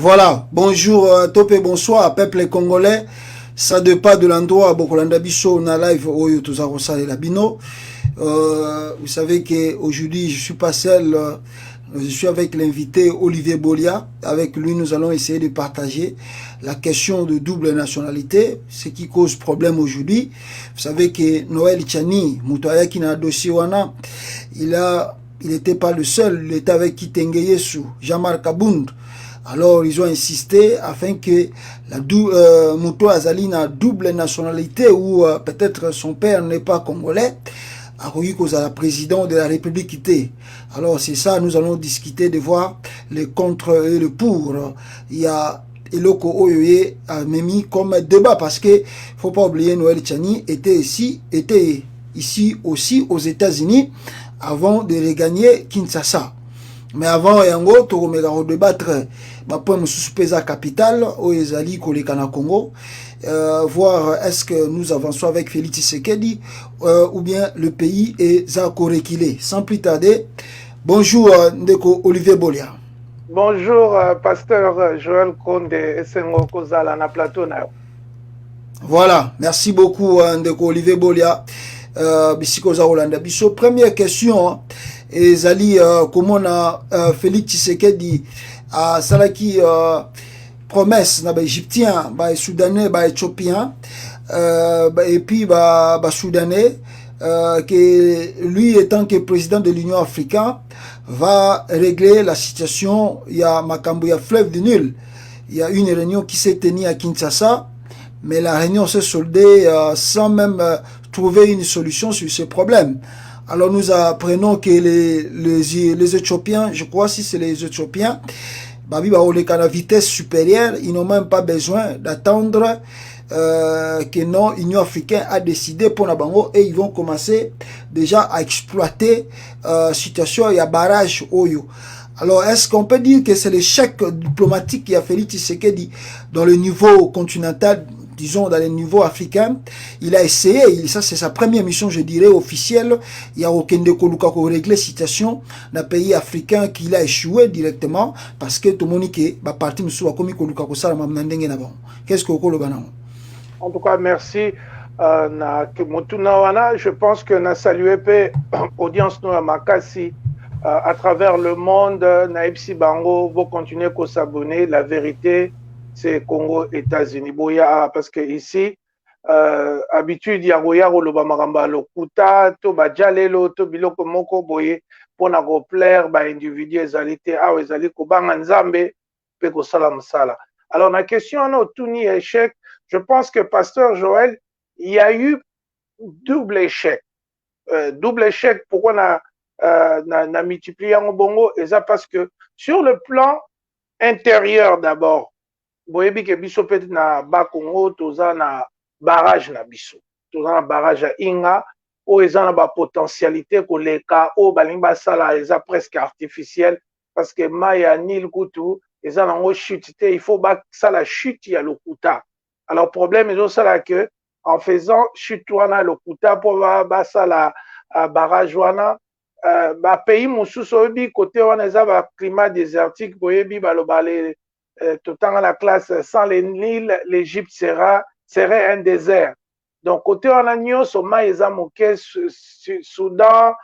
Voilà, bonjour, top et bonsoir, peuple congolais. Ça de pas de l'endroit, Bokolanda Bisso, na live, Oyo Tozarosa et Labino. Vous savez qu'aujourd'hui, je suis pas seul, je suis avec l'invité Olivier Bolia. Avec lui, nous allons essayer de partager la question de double nationalité, ce qui cause problème aujourd'hui. Vous savez que Noël Tchani, Moutaya qui n'a dossier wana, il n'était pas le seul, il était avec Kitenge Yesu, Jean-Marc Abound. Alors, ils ont insisté afin que Mouto Azali na double nationalité ou peut-être son père n'est pas congolais, a cause à la président de la République. Alors, c'est ça, nous allons discuter de voir le contre et le pour. Il y a Eloko Oyoye a mis comme débat parce que faut pas oublier Noël Tchani était ici aussi aux États-Unis avant de regagner Kinshasa. Mais avant yango tokomeka débattre point mosusu pesa capitale au ezali koleka na Congo, voir est-ce que nous avançons avec Félix Tshisekedi ou bien le pays est à reculer. Sans plus tarder, bonjour Ndeko Olivier Bolia. Bonjour pasteur Joël Konde Esengo Kozala na plateau na. Voilà, merci beaucoup Ndeko Olivier Bolia. Bisiko za Rolanda biso. Première question, ezali comment on a Félix Tshisekedi a salaki promesse na ba égyptien, ba soudanais, ba éthiopien, et puis ba soudanais, que lui étant que président de l'Union africaine va régler la situation. Il y a Makambo, il y a fleuve du Nil. Il y a une réunion qui s'est tenue à Kinshasa, mais la réunion s'est soldée sans même trouver une solution sur ce problème. Alors nous apprenons que les Éthiopiens, je crois si c'est les Éthiopiens, Babi Baoleka à vitesse supérieure, ils n'ont même pas besoin d'attendre que non, l'Union africaine a décidé pour Nabango et ils vont commencer déjà à exploiter situation, il y a barrage Oyo. Alors, est-ce qu'on peut dire que c'est l'échec diplomatique qui a fait Tshisekedi dans le niveau continental, disons dans le niveau africain? Il a essayé, ça c'est sa première mission, je dirais, officielle. Il y a aucun décoluka pour régler la situation dans pays africain qu'il a échoué directement parce que tout le monde qui est parti qu'est-ce que vous avez? En tout cas, merci. Je pense que na salué audience no Makasi à travers le monde. Naipsi Bango, vous continuez à s'abonner. La vérité, c'est Congo, États-Unis. Parce que ici, habitude, il y a Roya Maramba Lokuta, to Bajalelo, to Biloko Moko Boye, pour na plaire, individu, ezalité, ezali ko banganzambe, pe ko salam sala. Alors, la question, tout ni échec. Je pense que Pasteur Joël, il y a eu double échec. Double échec, pourquoi on a multiplié en bongo? Et ça parce que sur le plan intérieur d'abord, boyebi ke biso peut na Bakongo, toza na barrage na biso. Toza na barrage à Inga, où ils ont la potentialité que les cas, où balimba sala, ils ont presque artificiel, parce que Maya Nil Koutou, ils ont chute, il faut que la chute, il y a le Kouta. Alors, problème, ils ont ça que, en faisant chute wana le Kouta pour ça la barrage wana, pays moussous obi côté wana za climat désertique boyebi balobale tout temps la classe sans les Nil, l'Égypte serait un désert. Donc côté wana nyoso maïza moké Soudan,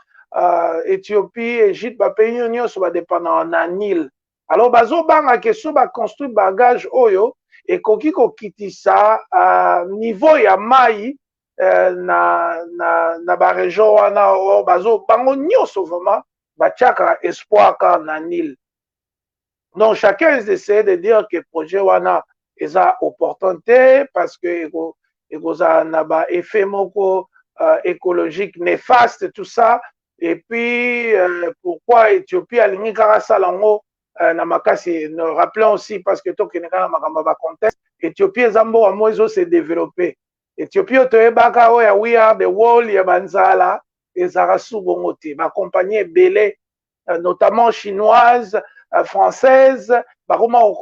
Éthiopie, Égypte pays nyoso ba dépendant na Nil. Alors bazo banga que so ba construire bagage oyo et koki kokitisa niveau ya mai na ba région wana o bazo bango nyoso vraiment batiaka espoir ka na Nil. Donc chacun essaie de dire que projet wana eza opportunité parce que ekoza na ba effet moko écologique néfaste tout ça. Et puis pourquoi Éthiopie alingi kaka salango na makasi, rappelons aussi parce que to keneka makamba ba contexte, Éthiopie ezambo amo ezo se développer. Éthiopie toyebaka oya we are the world ya banzala ezara subongo te ba compagnie belé notamment chinoise, française, ba comment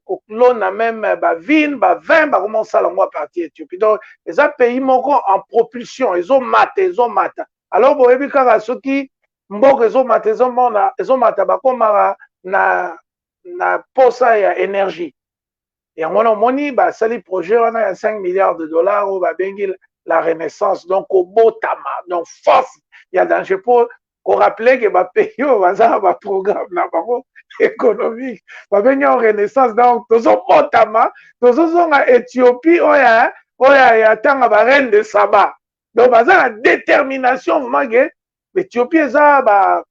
kolona même ba vin, ba vin, ba comment salango à partir Éthiopie. Donc les pays moko en propulsion, ils ont mata. Alors boyebi kaka soki mboko ezomata ba komara na na posa ya énergie. Et on a moni ba sali projet on a 5 milliards de dollars au ba bengi la renaissance donc au botama donc force il y a danger pour qu'on rappelle que ba pays au ba programme na ba économique ba bengi en renaissance donc tozo botama tozo zonga Éthiopie oya tanga ba reine de Saba donc baza la détermination vraiment que l'Éthiopie ça ba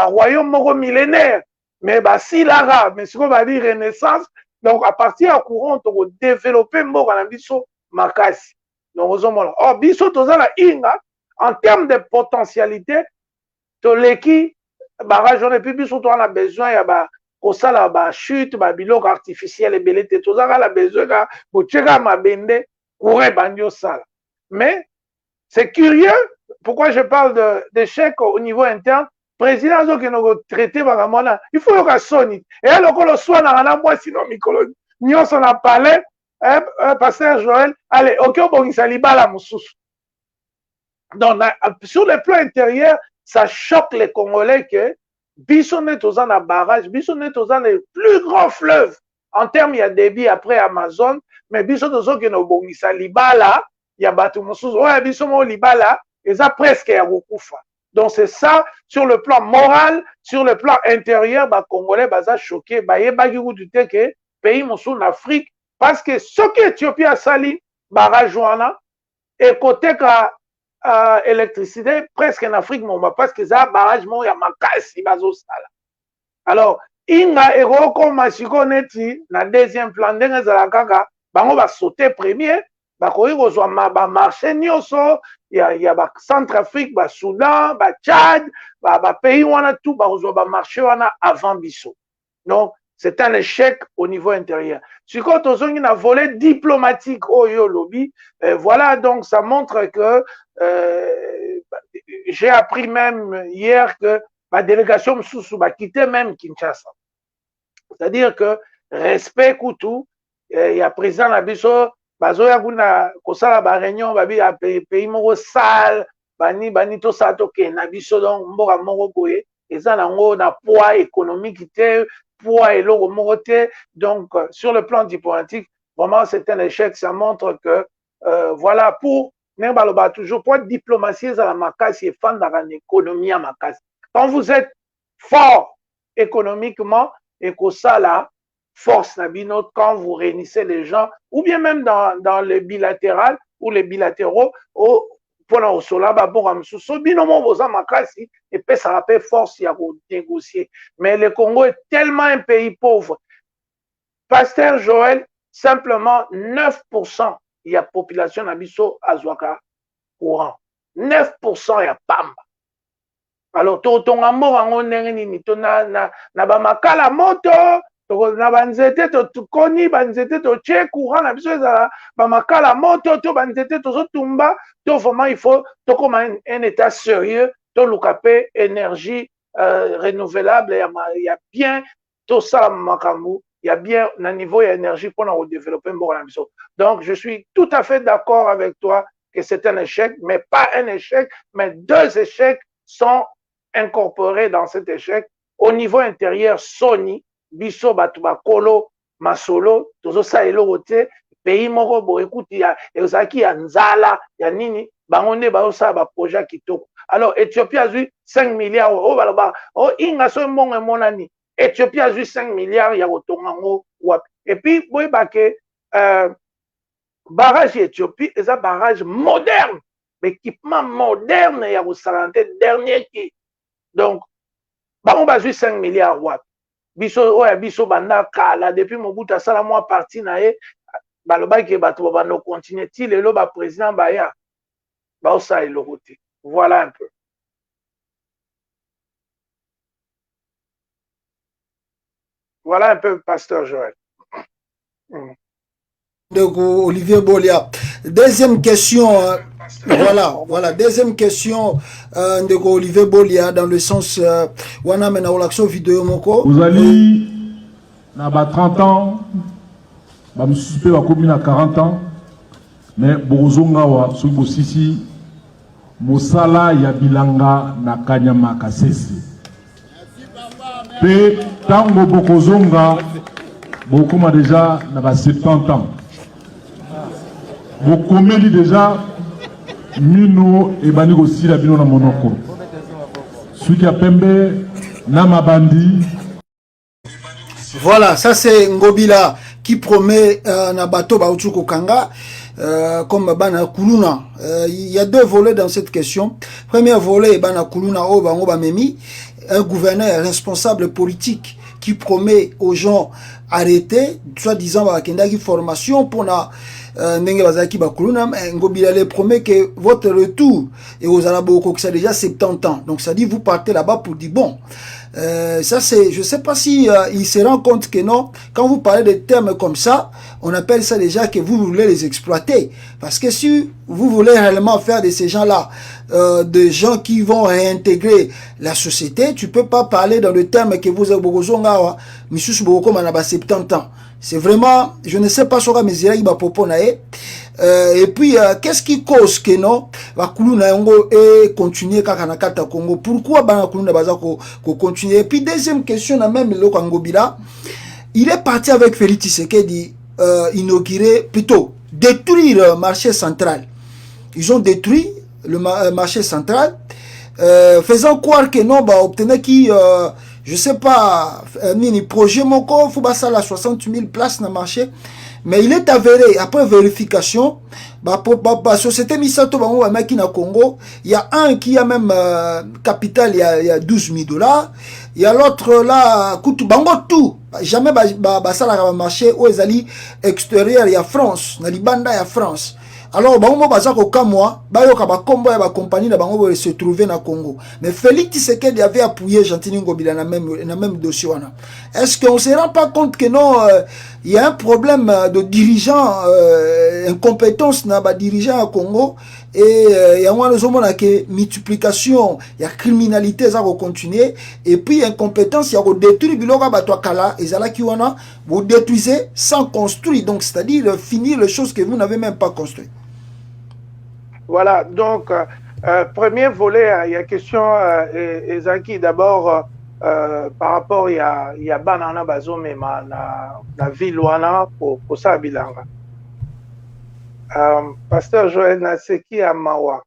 royaume moko millénaire mais ba silara mais ce qu'on va dire renaissance. Donc, à partir du courant, on va développer un biso makasi. Donc, oh, biso tozala inga, en termes de potentialité, to leki, barrage, on a plus biso, on a besoin, ya ba, kosala ba chute, ba biloko artificiel et belete, tozala la besoin, bochega mabende, koure bandio sala. Mais, c'est curieux, pourquoi je parle d'échec au niveau interne, président zo ke no traité bangamona il faut que soni et alors que le soit na moi sinon mikolo nyonso na palais pasteur Joël allez OK bongisa libala mususu donc sur le plan intérieur ça choque les Congolais que biso net aux na barrage biso net aux les plus grands fleuves en termes il y a débit après Amazon mais biso tozo ke no bongisa libala ya batu mususu ouais biso mo libala et ça presque ya kokufa. Donc c'est ça, sur le plan moral, sur le plan intérieur, bah Congolais baza choqué, bah yeba ki douter que pays monsou en Afrique parce que ce que Éthiopie a sali barrage wana et côté ka électricité presque en Afrique mon parce que ça barrage mon ya makasi bazo sala. Alors inga eroko masiko neti na deuxième plan ndenge za la kaka bango ba sauter premier ba koyi kozwa ba marché nyonso ya ba Centrafrique ba Soudan ba Tchad ba pays wana tout ba kozwa ba marché wana avant biso. Donc c'est un échec au niveau intérieur. Si quand on a un volet diplomatique au lobby, voilà donc ça montre que j'ai appris même hier que ma délégation Moussou va quitter même Kinshasa. C'est-à-dire que respect Koutou, il y a président Nabiso bazoya kuna kosala ba réunion babi ya pays moko sale bani to sa to ke na biso donc mboka moko boye eza nango na poids économique te poids eloko moko te donc sur le plan diplomatique vraiment c'est un échec ça montre que voilà pour nebaloba toujours pour diplomatie za la makasi et fan dans l'économie à makasi quand vous êtes fort économiquement et que ça là force nabino quand vous réunissez les gens ou bien même dans le bilatéral ou les bilatéraux pour la sola pour amsuso binomo boza makasi et puis ça rappelle force ya négocier mais le Congo est tellement un pays pauvre. Pasteur Joël simplement 9% il y a population nabiso azwaka courant 9% ya pamba. Alors totonga morango ndenge nini to na ba makala moto na banzete to koni banzete to che courant na biso ezala ba makala moto to banzete to tumba to vraiment il faut to comme un état sérieux to lukape énergie renouvelable il y a bien tout ça makambu il y a bien un niveau d'énergie pour nous développer mboka na biso. Donc je suis tout à fait d'accord avec toi que c'est un échec mais pas un échec mais deux échecs sont incorporés dans cet échec au niveau intérieur. Sony biso batu bakolo masolo tozo sa eloko te pays moko bo écoute ya ezaki ya nzala ya nini bango nde ba osa ba projet kitoko. Alors Éthiopie a eu 5 milliards o baloba o inga so mbongo monani Éthiopie a eu 5 milliards ya kotonga ngo wapi et puis boy baké barrage Éthiopie est un barrage moderne équipement moderne ya ko salante dernier qui donc bango ba eu 5 milliards wapi biso oya biso banda kala depuis Mobutu asala moi parti na ye balobaki bato ba no continuer ti lelo ba président baya ba osa eloko te. Voilà un peu. Voilà un peu pasteur Joël. Donc Olivier Bolia. Deuxième question, voilà, deuxième question de Olivier Bolia dans le sens wana mena olaction vidéo moko. Vous allez na ba 30 ans, ba msupe ba komi na 40 ans, mais bozonga wa subo sisi mosala ya bilanga na kanyama kasese. Pe Tango Bokozonga, Bokoma déjà n'a 70 ans. Bokomeli déjà, Mino et Bani aussi la bino na monoko. Celui qui a Pembe, Namabandi. Voilà, ça c'est Ngobila qui promet Nabato Baouchouko Kanga. Comme Bana Kuluna. Il y a deux volets dans cette question. Premier volet, Bana Kuluna Oba Memi, un gouverneur responsable politique qui promet aux gens arrêter, soi-disant Bakendaki formation pour na Ndenge Bazaki Bakuluna. Ngobila les promet que votre retour et aux Anaboko qui ça déjà 70 ans. Donc ça dit vous partez là-bas pour dire bon. Ça c'est, je sais pas si il se rend compte que non, quand vous parlez de termes comme ça, on appelle ça déjà que vous voulez les exploiter. Parce que si vous voulez réellement faire de ces gens-là des gens qui vont réintégrer la société, tu peux pas parler dans le terme que vous avez beaucoup zonga, Missus Boko Manaba 70 ans. C'est vraiment, je ne sais pas sur la mesure il va proposer. Et puis, qu'est-ce qui cause que non, Bakuluna Yango et continuer Kakanakata Congo? Pourquoi Banakuluna Bazako continuer? Et puis, deuxième question, la même le Kangobila, il est parti avec Félix Tshisekedi inaugurer, plutôt détruire le marché central. Ils ont détruit le marché central, faisant croire que non, bah, obtenir qui, je sais pas, ni projet moko, faut pas ça la 60 000 places dans le marché. Mais il est avéré, après vérification, société Misato Bango na Congo, il y a un qui a même capital, il y a 12 000 $. Il y a l'autre là, coûte Bango tout. Jamais ça la marché où ils allaient extérieur, il y a France, na Libanda il y a France. Alors, bango bazako kamwa, bayoka ba kombo ya ba compagnie na bango se trouver na Congo. Mais Félix Tshisekedi avait appuyé Gentini Ngobila na même dossier wana. Est-ce qu'on se rend pas compte que non, il y a un problème de dirigeants, incompétence na ba dirigeants à Congo et il y a un que multiplication, il y a criminalité ça va continuer et puis incompétence, il y a détruire biloga ba kala et zala ki wana vous détruisez sans construire, donc c'est-à-dire finir les choses que vous n'avez même pas construites. Voilà, donc, premier volet, il y a question, Ezaki, d'abord, par rapport, il y a Banana Bazomema, la ville Wana, pour ça, Bilanga. Pasteur Joël Naseki Amawa,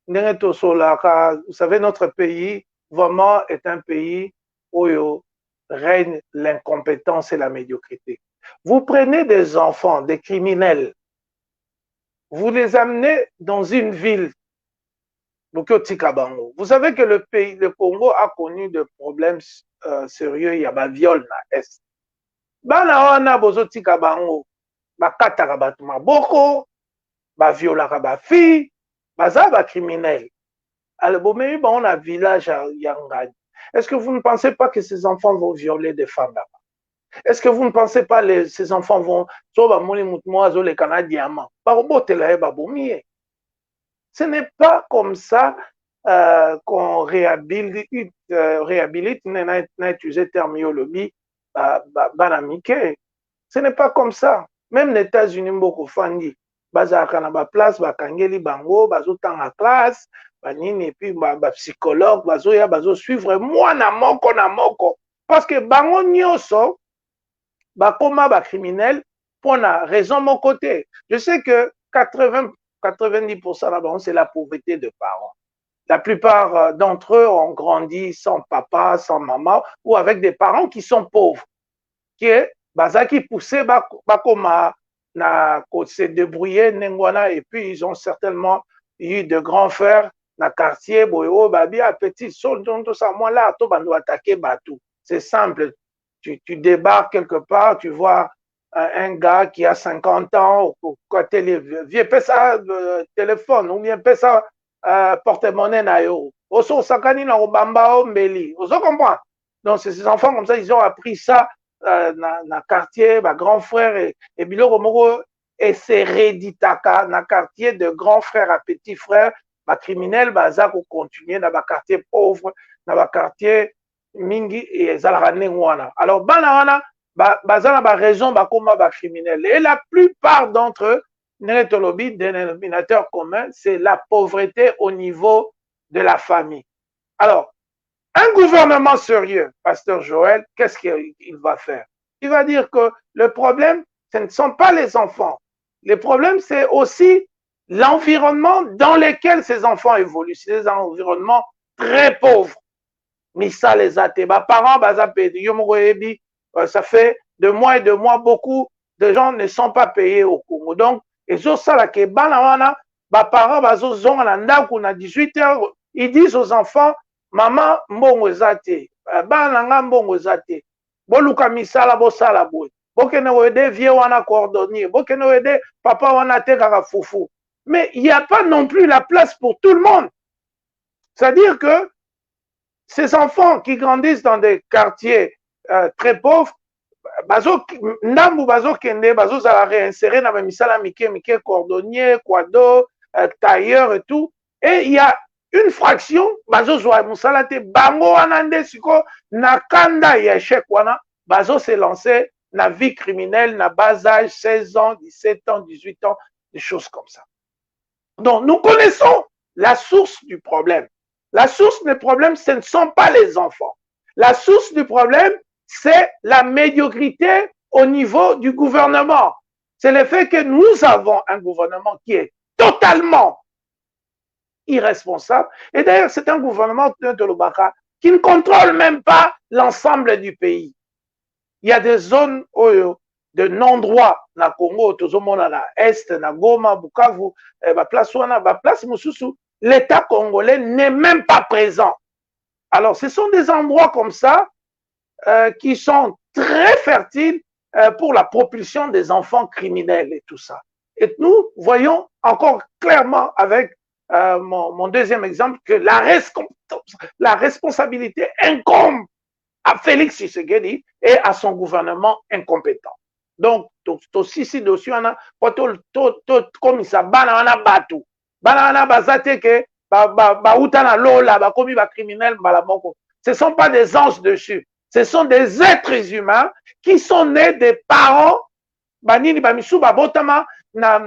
vous savez, notre pays, vraiment, est un pays où règne l'incompétence et la médiocrité. Vous prenez des enfants, des criminels, vous les amenez dans une ville, vous savez que le Congo a connu des problèmes sérieux, il y a un viol na Est. Bana wana bozotika bango, bakataka batu maboko, baviolaka ba fille, baza ba criminel. Alors bomei ba on a village à Yangani. Est-ce que vous ne pensez pas que ces enfants vont violer des femmes là-bas? Est-ce que vous ne pensez pas que ces enfants vont les Canadiens? Ce n'est pas comme ça qu'on réhabilite, n'a utilisé terminologie, ce n'est pas comme ça. Même les États-Unis, beaucoup fandi, bazaka na ba place, bakangeli bango, bazotanga en classe, banini, et puis psychologue, bazoya, bazo suivre moi na moko. Parce que bango nyoso, bakoma ba criminel pour la raison de mon côté. Je sais que 90% là-bas, c'est la pauvreté de parents. La plupart d'entre eux ont grandi sans papa, sans maman, ou avec des parents qui sont pauvres. Qui est bazaki poussé bakoma na se débrouiller nengwana, et puis ils ont certainement eu de grands frères na quartier boyo babi à petit son donc ça moi là to bando attaquer batou. C'est simple. Tu débarques quelque part, tu vois un gars qui a 50 ans, côté vieux, paie ça téléphone, ou bien paie ça porte-monnaie na yo. Oso sakani na obamba o mbeli. Oso comprend. Donc ces enfants comme ça, ils ont appris ça na quartier, ma grand frère et biloko moko et c'est réditaka na quartier de grand frère à petit frère, ma criminel baza ko continuer na ba quartier pauvre, na ba quartier mingi et zalaka wana. Alors bana wana bazana ba raison ba koma ba criminel et la plupart d'entre eux nétolobi dénominateur commun c'est la pauvreté au niveau de la famille. Alors Un gouvernement sérieux, Pasteur Joël, qu'est-ce qu'il va faire? Il va dire que le problème, ce ne sont pas les enfants. Le problème, c'est aussi l'environnement dans lequel ces enfants évoluent. C'est des environnements très pauvres. Mais ça, les athées, parents, ça fait de mois et de mois, beaucoup de gens ne sont pas payés au Congo. Donc, et ça, là, que parents, à 18 heures, ils disent aux enfants, maman, mbongo zate, bana mbongo zate, boluka misala bosala boy, bokene wede vie wana cordonnier, bokene wede papa wana tekaka foufou. Mais il n'y a pas non plus la place pour tout le monde. C'est-à-dire que ces enfants qui grandissent dans des quartiers très pauvres, ndambu bazo kende, bazo za réinsérer dans misala mike cordonnier, quado, tailleur et tout, et il y a une fraction, bazo zwa musala te bango wana nde siko na kanda ya échec wana, bazo se lancer na vie criminelle, na bas âge, 16 ans, 17 ans, 18 ans, des choses comme ça. Donc, nous connaissons la source du problème. La source du problème, ce ne sont pas les enfants. La source du problème, c'est la médiocrité au niveau du gouvernement. C'est le fait que nous avons un gouvernement qui est totalement irresponsable. Et d'ailleurs, c'est un gouvernement de l'Obaka qui ne contrôle même pas l'ensemble du pays. Il y a des zones de non-droit na Congo, tozomona na Est, na Goma, Bukavu, place Mususu, l'État congolais n'est même pas présent. Alors, ce sont des endroits comme ça qui sont très fertiles pour la propulsion des enfants criminels et tout ça. Et nous voyons encore clairement avec mon deuxième exemple que la responsabilité incombe à Félix Tshisekedi et à son gouvernement incompétent. Donc, si dossier comme ça, banana batu, banana bazate ke bautana lola, bakomi ba criminel balamoko. Ce ne sont pas des anges dessus. Ce sont des êtres humains qui sont nés des parents banini bamisu babotama na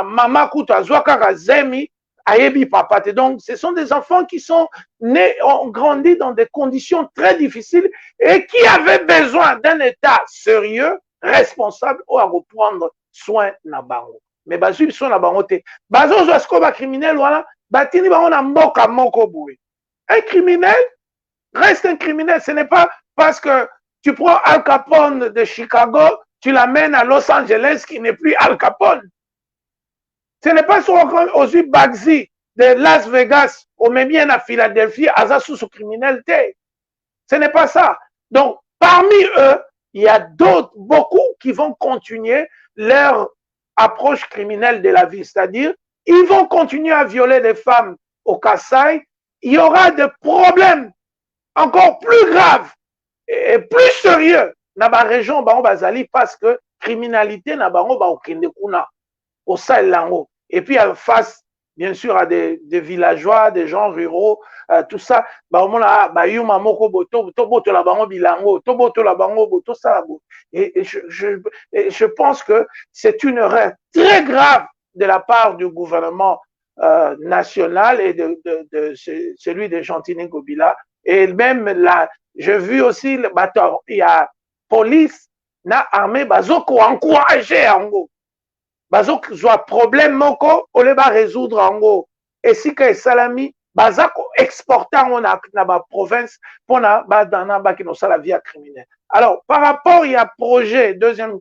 mama kuto azwaka zemi ayebi papa. Donc, ce sont des enfants qui sont nés, ont grandi dans des conditions très difficiles et qui avaient besoin d'un État sérieux, responsable, ou à reprendre soin na bango. Mais bazui soin na bango te. Bazo josko ba criminel wala, batini bango na mboka moko boui. Un criminel reste un criminel. Ce n'est pas parce que tu prends Al Capone de Chicago, tu l'amènes à Los Angeles qui n'est plus Al Capone. Ce n'est pas aux Bagzi de Las Vegas, au même bien à Philadelphie, à sous criminalité. Ce n'est pas ça. Donc, parmi eux, il y a d'autres, beaucoup qui vont continuer leur approche criminelle de la vie. C'est-à-dire, ils vont continuer à violer les femmes au Kasaï. Il y aura des problèmes encore plus graves et plus sérieux dans la région Bazali parce que criminalité n'a pas au Sahelango. Et puis, face, bien sûr, à des villageois, des gens ruraux, tout ça, et je pense que c'est une erreur très grave de la part du gouvernement national et de celui de Gentini Gobila. Et même là, j'ai vu aussi, il y a police, na armée, bazoko encouragé en gros. Bazok zwa problème moko ole ba résoudre en gros. Et si que salami bazako exporter on a na province pour na ba dana ba kino sala via criminelle. Alors par rapport il y a projet deuxième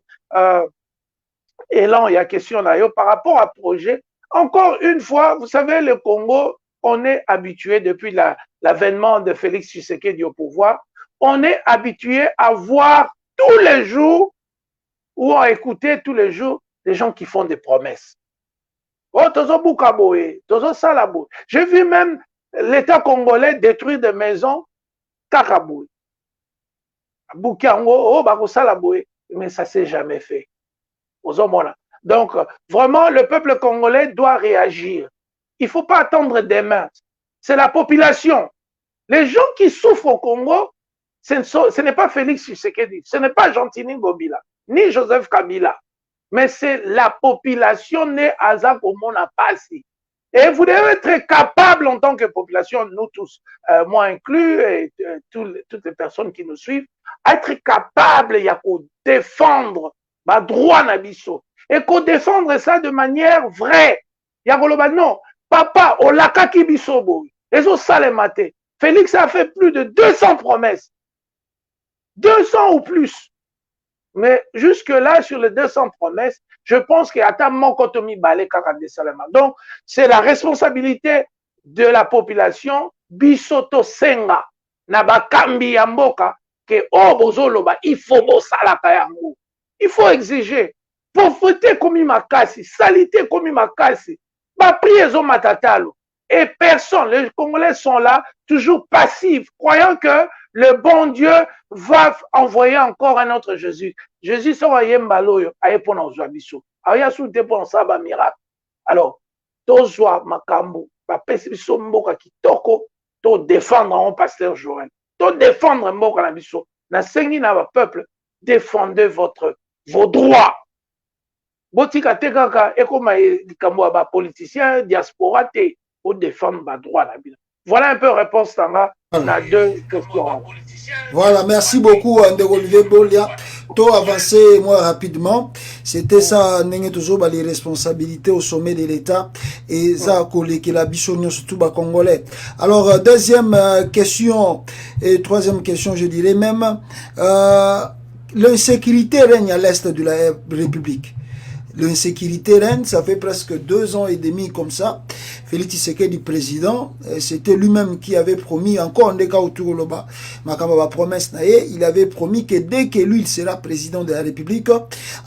élan il y a question là par rapport à projet encore une fois vous savez le Congo on est habitué depuis l'avènement de Félix Tshisekedi au pouvoir on est habitué à voir tous les jours ou à écouter tous les jours des gens qui font des promesses. Oh, tozo bukaboe, tozo salabo. J'ai vu même l'État congolais détruire des maisons kakaboe. Bukiango, oh, bako salaboe. Mais ça s'est jamais fait. Donc, vraiment, le peuple congolais doit réagir. Il ne faut pas attendre demain. C'est la population. Les gens qui souffrent au Congo, ce n'est pas Félix Tshisekedi, ce n'est pas Gentini Gobila, ni Joseph Kabila. Mais c'est la population née à Zakomona Passi. Et vous devez être capable en tant que population, nous tous, moi inclus, et toutes les personnes qui nous suivent, être capable de défendre ma droit nabiso. Et qu'on défendre ça de manière vraie. Non, papa, on l'a kaki biso. Les autres salles maté. Félix a fait plus de 200 promesses. 200 ou plus. Mais jusque-là, sur les 200 promesses, je pense qu'il y a tellement kotomi balé kakade salama. Donc, c'est la responsabilité de la population, bisoto senga, nabakambi yamboka, que obozoloba, il faut bosalaka yango. Il faut exiger. Pauvreté comme makasi, salité comme makasi, ba priezo matatalo. Et personne, les Congolais sont là, toujours passifs, croyant que le bon Dieu va envoyer encore un autre Jésus. Jésus sera yembaloyo, ayepona ozwabiso. Aya soute pour ça ba miracle. Alors, tozwa makambo, ba pesi biso mboka kitoko, to défendre en pasteur Joël. To défendre mboka na biso. Na sengi na ba peuple, défendez vos droits. Botika te kaka ekoma likambo ba politicien diaspora te pour défendre ma droit la ville. Voilà un peu réponse tanga na deux questions. Voilà, merci beaucoup André Olivier Bolia. To avancer moi rapidement. C'était ça n'engé toujours les responsabilités au sommet de l'État et ça collé que la bichonio surtout bas congolais. Alors deuxième question et troisième question je dirais même l'insécurité règne à l'est de la République. L'insécurité règne, ça fait presque 2 ans et demi comme ça. Félix Tshisekedi président, c'était lui-même qui avait promis, encore un cas autour de là, promesse, il avait promis que dès que lui il sera président de la République,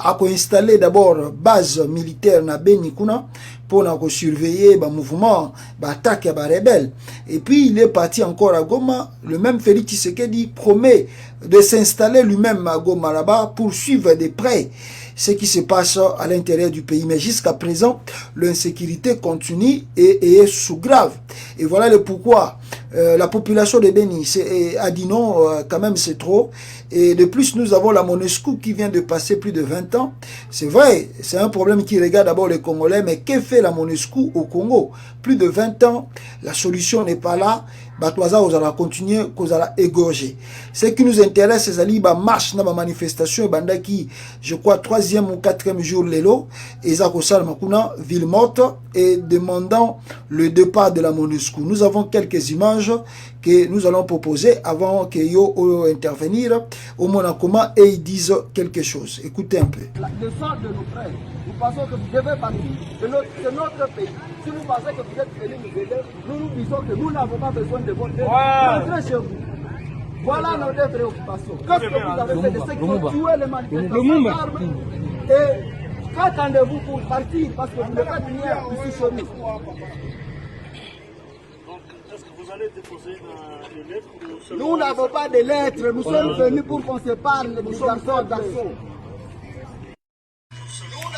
à installer d'abord base militaire na Benikuna pour surveiller le mouvement, l'attaque à rebelles. Et puis il est parti encore à Goma. Le même Félix Tshisekedi promet de s'installer lui-même à Goma là-bas pour suivre de près ce qui se passe à l'intérieur du pays. Mais jusqu'à présent, l'insécurité continue et est sous grave. Et voilà le pourquoi la population de Beni a dit non, quand même c'est trop. Et de plus, nous avons la MONUSCO qui vient de passer plus de 20 ans. C'est vrai, c'est un problème qui regarde d'abord les Congolais, mais que fait la MONUSCO au Congo? Plus de 20 ans, la solution n'est pas là. Batouaza, vous allez continuer, vous allez égorger. Ce qui nous intéresse, c'est la marche, la manifestation, qui, je crois, 3e ou 4e jour, l'élo, et Zakosal Makuna, ville morte, et demandant le départ de la MONUSCO. Nous avons quelques images que nous allons proposer avant que yo intervenir au Monacoma et ils disent quelque chose. Écoutez un peu. Le sort de nos frères, nous pensons que vous devez partir de notre pays. Si vous pensez que vous êtes venus nous aider, nous disons que nous n'avons pas besoin de votre aide. Rentrez chez vous. Voilà notre préoccupation. Qu'est-ce que vous avez fait de ceux qui ont tué les manifestants et qu'attendez-vous pour partir parce que vous ne faites rien ici chez nous? Nous n'avons pas de lettres, nous sommes venus pour qu'on se parle des garçons d'assaut.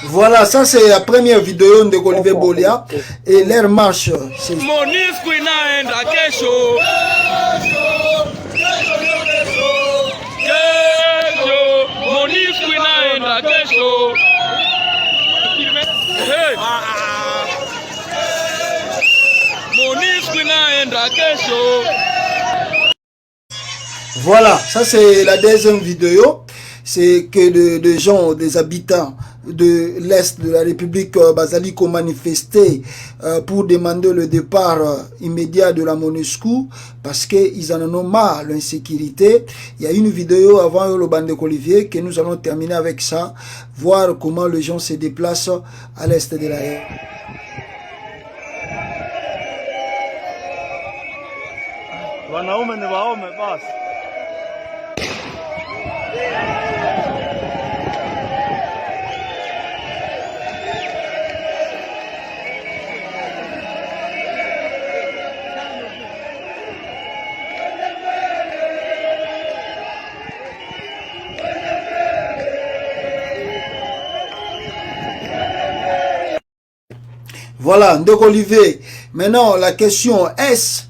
Voilà, ça c'est la première vidéo de Olivier Bolia et leur marche. MONUSCO inaenda kesho. MONUSCO inaenda kesho. MONUSCO inaenda kesho. Voilà, ça c'est la deuxième vidéo. C'est que des gens, des habitants de l'Est de la République Bazali ont manifesté pour demander le départ immédiat de la MONUSCO parce qu'ils en ont marre l'insécurité. Il y a une vidéo avant le bande Olivier que nous allons terminer avec ça, voir comment les gens se déplacent à l'Est de la République. Voilà, Ndeko Olivier. Maintenant, la question, est-ce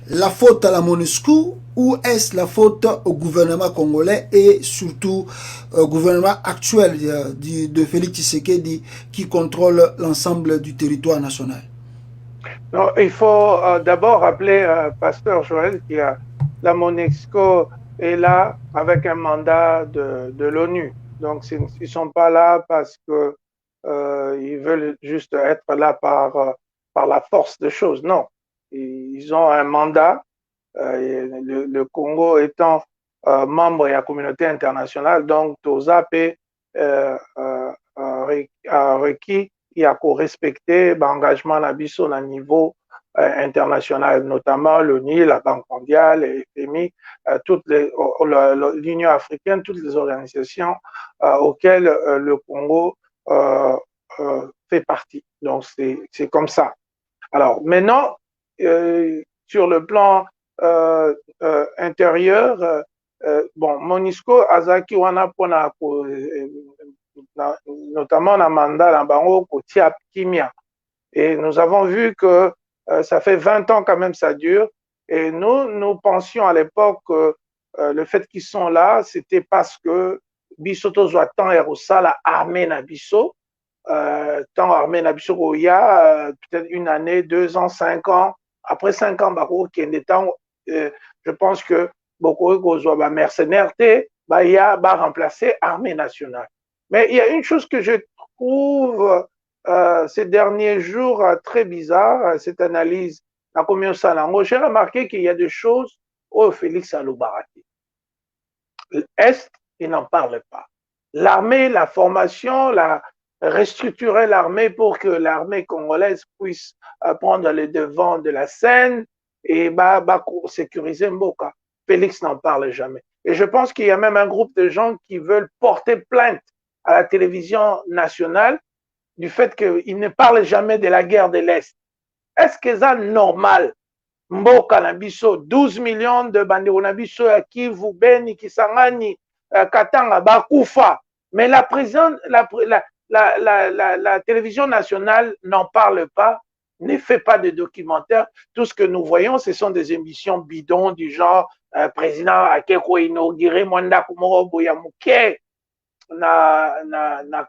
la faute à la MONUSCO ou est-ce la faute au gouvernement congolais et surtout au gouvernement actuel de Félix Tshisekedi qui contrôle l'ensemble du territoire national? Non, il faut d'abord rappeler Pasteur Joël qui a la MONUSCO est là avec un mandat de l'ONU. Donc, ils ne sont pas là parce que ils veulent juste être là par la force des choses. Non, ils ont un mandat. Le Congo étant membre de la communauté internationale, donc TOSAP a requis il a respecter l'engagement au niveau international, notamment l'ONU, la Banque mondiale, le FMI, l'Union africaine, toutes les organisations auxquelles le Congo fait partie. Donc, c'est comme ça. Alors, maintenant, sur le plan intérieur, bon, MONUSCO, Azaki, Wana, Pona, notamment dans mandat dans Bango, Kotiap, Kimia. Et nous avons vu que ça fait 20 ans quand même ça dure. Et nous pensions à l'époque que le fait qu'ils sont là, c'était parce que Bisoto Zoatan et Rosala armée na Bisso, tant armée na Bisso, il y a peut-être une année, 2 ans, 5 ans. Après 5 ans, je pense que beaucoup de mercenaires, il y a remplacé l'armée nationale. Mais il y a une chose que je trouve ces derniers jours très bizarre, cette analyse, la communauté Salango, j'ai remarqué qu'il y a des choses où Félix Alobarati. L'Est, il n'en parle pas. L'armée, la formation, restructurer l'armée pour que l'armée congolaise puisse prendre le devant de la scène et sécuriser Mboka. Félix n'en parle jamais. Et je pense qu'il y a même un groupe de gens qui veulent porter plainte à la télévision nationale du fait qu'il ne parle jamais de la guerre de l'Est. Est-ce que c'est normal? Mboka Nabiso, 12 millions de bandeko Nabiso, Kivu, Beni, Kisangani, Katanga, Bakufa. Mais la télévision nationale n'en parle pas, ne fait pas de documentaire. Tout ce que nous voyons, ce sont des émissions bidons du genre président Akeko inauguré Mwanda Kumoro Boyamuke, na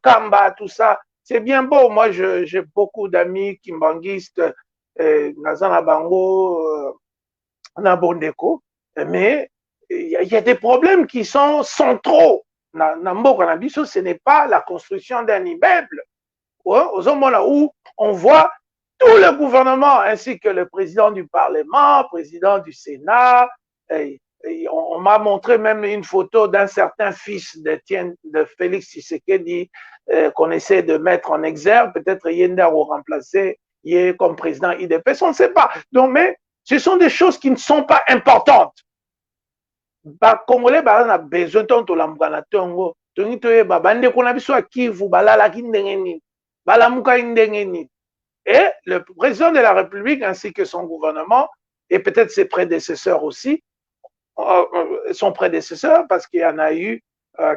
Kamba, tout ça. C'est bien beau. Moi, j'ai beaucoup d'amis kimbanguistes, Nazana Bango, Nabondeko, mais il y a des problèmes qui sont centraux. Ce n'est pas la construction d'un immeuble. Au moment où on voit tout le gouvernement, ainsi que le président du Parlement, président du Sénat, on m'a montré même une photo d'un certain fils de Félix Tshisekedi qu'on essaie de mettre en exergue, peut-être Yenda ou remplacer comme président IDPS, on ne sait pas. Donc, mais ce sont des choses qui ne sont pas importantes. Congolais, on a besoin de l'amgana tongo. Bande qu'on a besoin à Kivu, balala kindengeni, balamuka indengeni. Et le président de la République ainsi que son gouvernement et peut-être ses prédécesseurs aussi, son prédécesseur parce qu'il y en a eu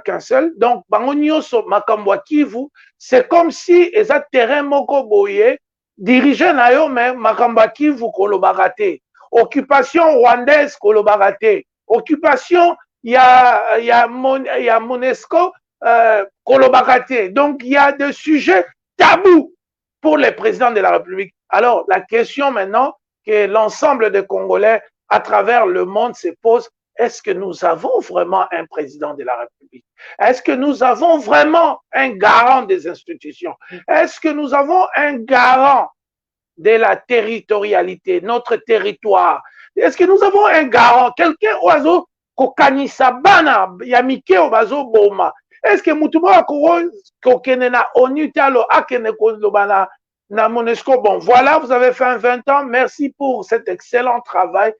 qu'un seul. Donc, Bangonioso Makambwa Kivu, c'est comme si les terrain moko boye dirigé na yo mais Makambwa Kivu kolobarate. Occupation rwandaise kolobarate. Occupation il y a MONUSCO kolobarate. Donc, il y a des sujets tabous pour les présidents de la République. Alors, la question maintenant que l'ensemble des Congolais à travers le monde se pose, est-ce que nous avons vraiment un président de la République? Est-ce que nous avons vraiment un garant des institutions? Est-ce que nous avons un garant de la territorialité, notre territoire? Est-ce que nous avons un garant, quelqu'un oiseau kokanisa bana yamike obazo boma? Est-ce que Moutouma Kokenena ONU Talo Akene Kolobana na MONUSCO? Bon, voilà, vous avez fait 20 ans. Merci pour cet excellent travail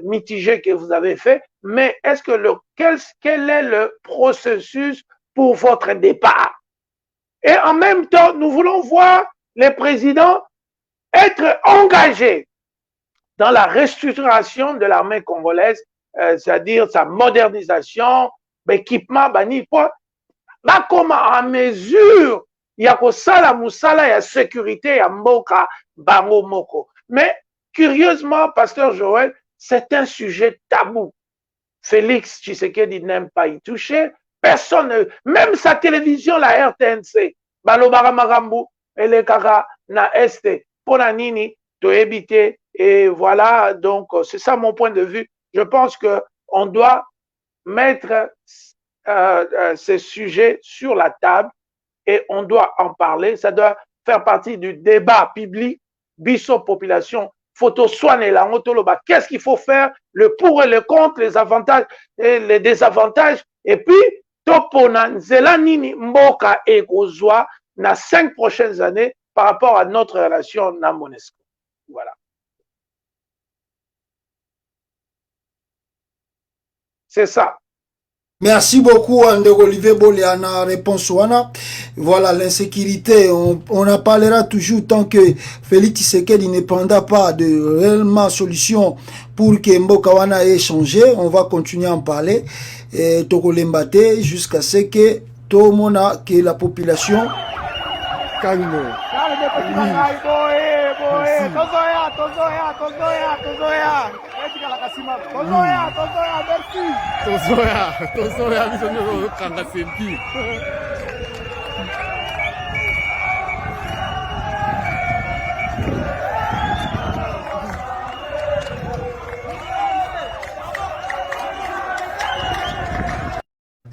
mitigé que vous avez fait. Mais est-ce que quel est le processus pour votre départ? Et en même temps, nous voulons voir les présidents être engagés dans la restructuration de l'armée congolaise, c'est-à-dire sa modernisation, équipement, comme à mesure, il y a Kosala Moussala, il y a sécurité, il y a Mboka, Bango Moko. Mais curieusement, Pasteur Joël, c'est un sujet tabou. Félix Tshisekedi n'aime pas y toucher. Personne, même sa télévision, la RTNC, Balobara Marambu, Elekara, na Este, Ponanini, éviter. Et voilà, donc c'est ça mon point de vue. Je pense qu'on doit mettre ces sujets sur la table et on doit en parler. Ça doit faire partie du débat public. Bisso population, photo soigner la motoloba. Qu'est-ce qu'il faut faire? Le pour et le contre, les avantages et les désavantages. Et puis, topona nzela nini mboka ekozwa na 5 prochaines années par rapport à notre relation na Monesco. Voilà. C'est ça. Merci beaucoup, André Olivier Boliana, réponse wana. Voilà, l'insécurité, on en parlera toujours tant que Félix Tshisekedi ne prendra pas de réellement solution pour que Mboka wana ait changé. On va continuer à en parler. Et Tokolembate jusqu'à ce que tout le monde, que la population calme.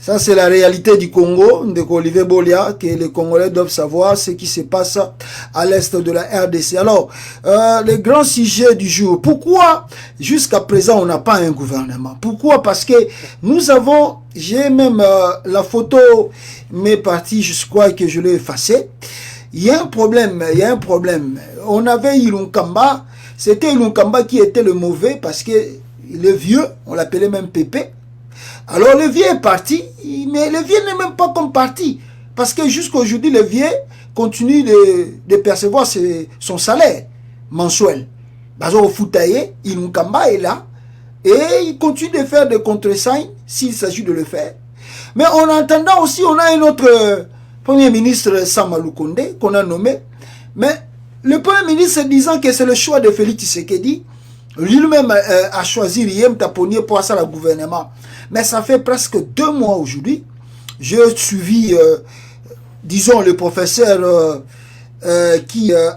Ça, c'est la réalité du Congo, de Olivier Bolia, que les Congolais doivent savoir ce qui se passe à l'est de la RDC. Alors, le grand sujet du jour, pourquoi jusqu'à présent on n'a pas un gouvernement? Pourquoi? Parce que nous avons, j'ai même la photo, mais partie, je crois que je l'ai effacée. Il y a un problème, il y a un problème. On avait Ilunkamba, c'était Ilunkamba qui était le mauvais parce que le vieux, on l'appelait même Pépé. Alors le vieux est parti, mais le vieux n'est même pas comme parti. Parce que jusqu'à aujourd'hui, le vieux continue de percevoir son salaire mensuel. Bazo Foutaye, Ilunkamba est là, et il continue de faire des contre-signes s'il s'agit de le faire. Mais en attendant aussi, on a un autre Premier ministre, Sama Lukonde, qu'on a nommé. Mais le Premier ministre disant que c'est le choix de Félix Tshisekedi, lui-même a choisi Riem Taponier pour ça le gouvernement. Mais ça fait presque 2 mois aujourd'hui. J'ai suivi, disons, le professeur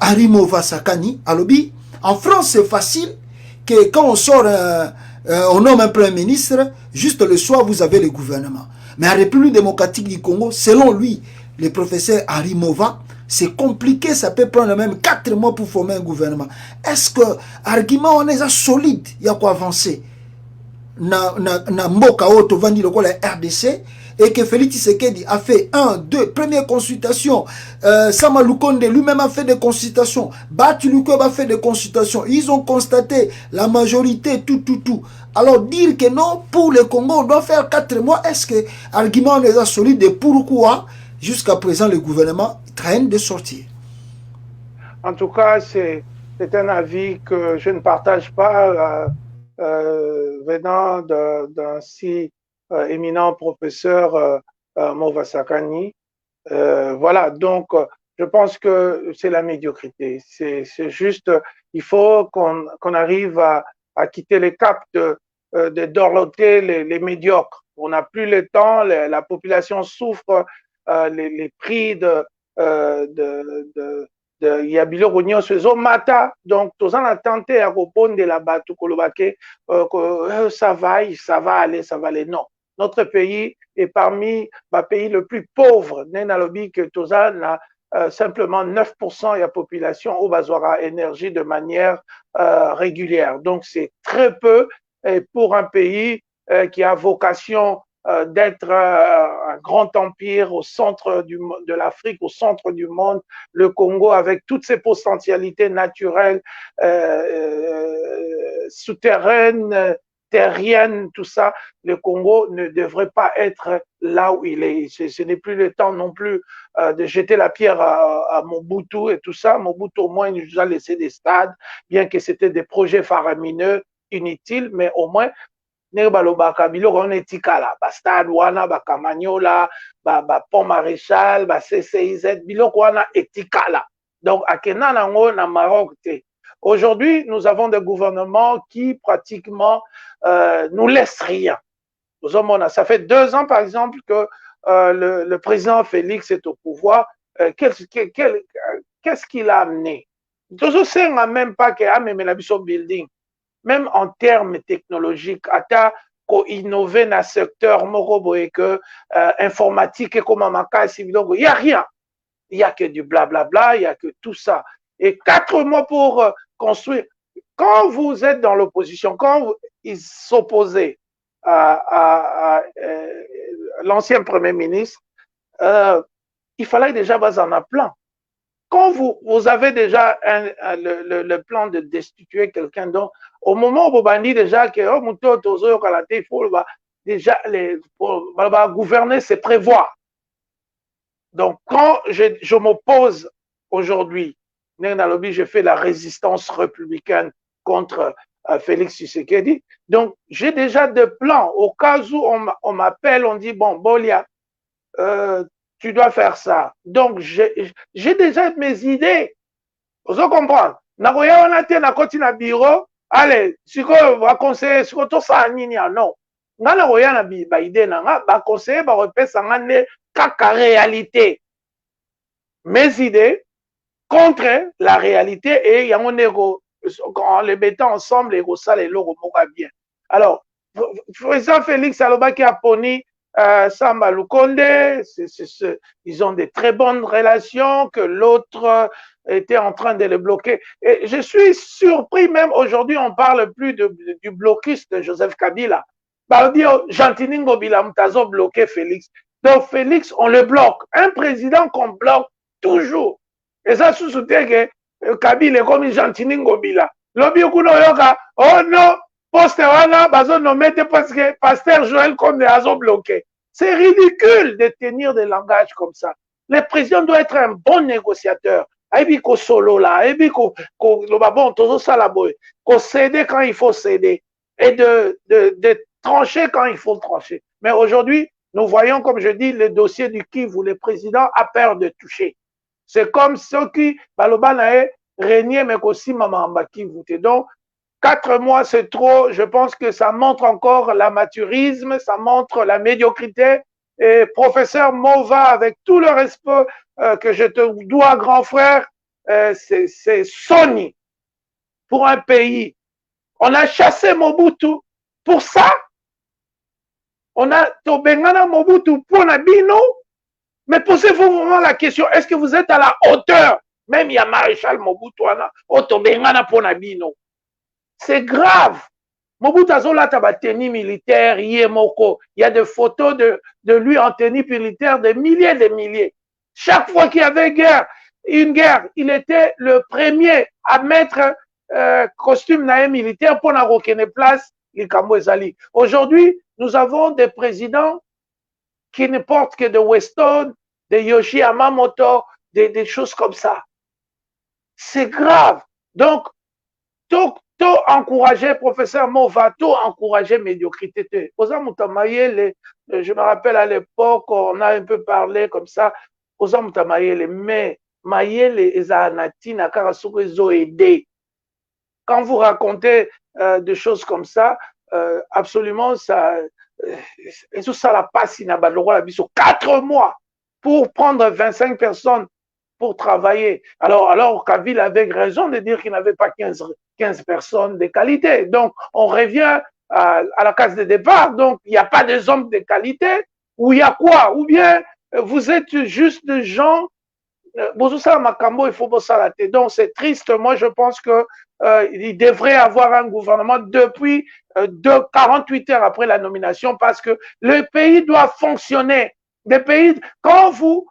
Arimova Sakani à Lobi. En France, c'est facile que quand on sort, on nomme un Premier ministre, juste le soir, vous avez le gouvernement. Mais en République démocratique du Congo, selon lui, le professeur Arimova, c'est compliqué, ça peut prendre même 4 mois pour former un gouvernement. Est-ce que argument on est solide, il y a quoi avancer na mboka oto vandi loko la RDC et que Félix Tshisekedi a fait 1, 2 premières consultations, Sama Lukonde lui-même a fait des consultations, Batu Lukob a fait des consultations, ils ont constaté la majorité, tout. Alors dire que non, pour le Congo, on doit faire 4 mois, est-ce que argument on est solide et pourquoi jusqu'à présent le gouvernement traîne de sortir? En tout cas, c'est un avis que je ne partage pas venant d'un si éminent professeur Mova Sakani. Voilà, donc je pense que c'est la médiocrité. C'est juste, il faut qu'on arrive à quitter les caps de dorloter les médiocres. On n'a plus le temps, la population souffre, les prix ya biloko nyonso ezomata, donc toza na tente ya kopondela bato koloba ke ça va aller. Non, notre pays est parmi les pays le plus pauvres. Nalobi que toza na simplement 9% de la population au bazwara énergie de manière régulière. Donc c'est très peu pour un pays qui a vocation d'être un grand empire au centre de l'Afrique, au centre du monde, le Congo avec toutes ses potentialités naturelles, souterraines, terriennes, tout ça, le Congo ne devrait pas être là où il est. Ce n'est plus le temps non plus de jeter la pierre à Mobutu et tout ça. Mobutu, au moins, il nous a laissé des stades, bien que c'était des projets faramineux, inutiles, mais au moins, balobaka biloko on etikala ba stade wana ba Kamanyola ba Pont Maréchal ba CCIZ biloko wana etikala. Donc akena nango na Maroc te. Aujourd'hui, nous avons des gouvernements qui pratiquement nous laissent rien. Ça fait 2 ans par exemple que le président Félix est au pouvoir. Qu'est-ce qu'il a amené? Toujours c'est même pas que mais la biso building. Même en termes technologiques, ata ko innover dans le secteur morobo et que informatique et comme makasi donc il y a rien. Il y a que du blablabla, il y a que tout ça. Et 4 mois pour construire. Quand vous êtes dans l'opposition, quand ils s'opposaient à l'ancien Premier ministre, il fallait déjà baser un plan. Quand vous avez déjà le plan de destituer quelqu'un, donc au moment où vous bandit déjà que il faut déjà gouverner, c'est prévoir. Donc quand je m'oppose aujourd'hui, je fais la résistance républicaine contre Félix Tshisekedi, donc j'ai déjà des plans. Au cas où on m'appelle, on dit bon, Bolia, tu dois faire ça. Donc, j'ai déjà mes idées. Vous comprenez? Nagoya, on a été na bureau. Allez, si on va conseiller, si on tout ça, non. Nagoya, na ba idée, ba conseiller, ba repère, ça n'a qu'à réalité. Mes idées contre la réalité et il y a mon ego. En les mettant ensemble, les ça, les logo, bien. Alors, président Félix Aloba qui a poni Samba Lukonde, ils ont des très bonnes relations, que l'autre était en train de les bloquer. Et je suis surpris, même aujourd'hui, on ne parle plus du blocus de Joseph Kabila. On dit, Jantiningo Bila Mutazo bloqué Félix. Donc Félix, on le bloque. Un président qu'on bloque toujours. Et ça, sous-soutient que Kabila est comme Jantiningo Bila. L'objet oh non, poste wana bazo nommé parce que pasteur Joël Kombe a bloqué. C'est ridicule de tenir des langages comme ça. Le président doit être un bon négociateur. Aibi ko solo là, aibi ko bon toujours ça la boy, ko céder quand il faut céder et de trancher quand il faut trancher. Mais aujourd'hui, nous voyons, comme je dis, le dossier du Kivu, le président a peur de toucher. C'est comme ceux qui baloba nae régner mais aussi maman en Kivu. Donc 4 mois, c'est trop. Je pense que ça montre encore l'amateurisme, ça montre la médiocrité. Et professeur Mova, avec tout le respect que je te dois, grand frère, c'est Sony pour un pays. On a chassé Mobutu pour ça. On a Tobengana Mobutu pour Nabino. Mais posez-vous vraiment la question, est-ce que vous êtes à la hauteur? Même il y a Maréchal Mobutu, Tobengana pour Nabino. C'est grave. Mobutu Azola taba tenue militaire, Yemoko. Il y a des photos de lui en tenue militaire, des milliers. Chaque fois qu'il y avait une guerre, il était le premier à mettre costume naé militaire pour n'a aucune place, Likambo Ezali. Aujourd'hui, nous avons des présidents qui ne portent que de Weston, de Yoshi Yamamoto, des choses comme ça. C'est grave. Donc, encourager, professeur Mova, encourager médiocrité. Je me rappelle à l'époque, on a un peu parlé comme ça, mais Mayele et Zahanati ont aidé. Quand vous racontez des choses comme ça, absolument, ça, et tout ça la passe, il n'a pas le droit à 4 mois pour prendre 25 personnes pour travailler. Alors Kabila avait raison de dire qu'il n'avait pas 15 personnes de qualité. Donc, on revient à la case de départ. Donc, il n'y a pas des hommes de qualité. Ou il y a quoi? Ou bien, vous êtes juste des gens. Donc, c'est triste. Moi, je pense qu'il devrait avoir un gouvernement depuis 48 heures après la nomination parce que le pays doit fonctionner. Le pays, quand vous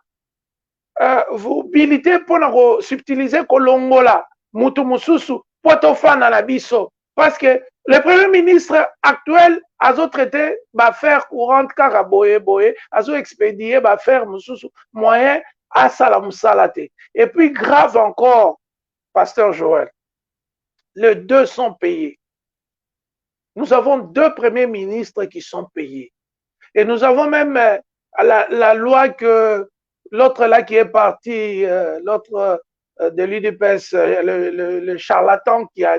militez pour subtiliser Kolongola, Mutumususu, Potofana la biso. Parce que le premier ministre actuel a traité d'affaires courantes car boye, a expédié d'affaires moyen à Salamusalate. Et puis grave encore, pasteur Joël, les deux sont payés. Nous avons 2 premiers ministres qui sont payés. Et nous avons même la loi que l'autre là qui est parti, l'autre de l'UDPS, le charlatan qui a,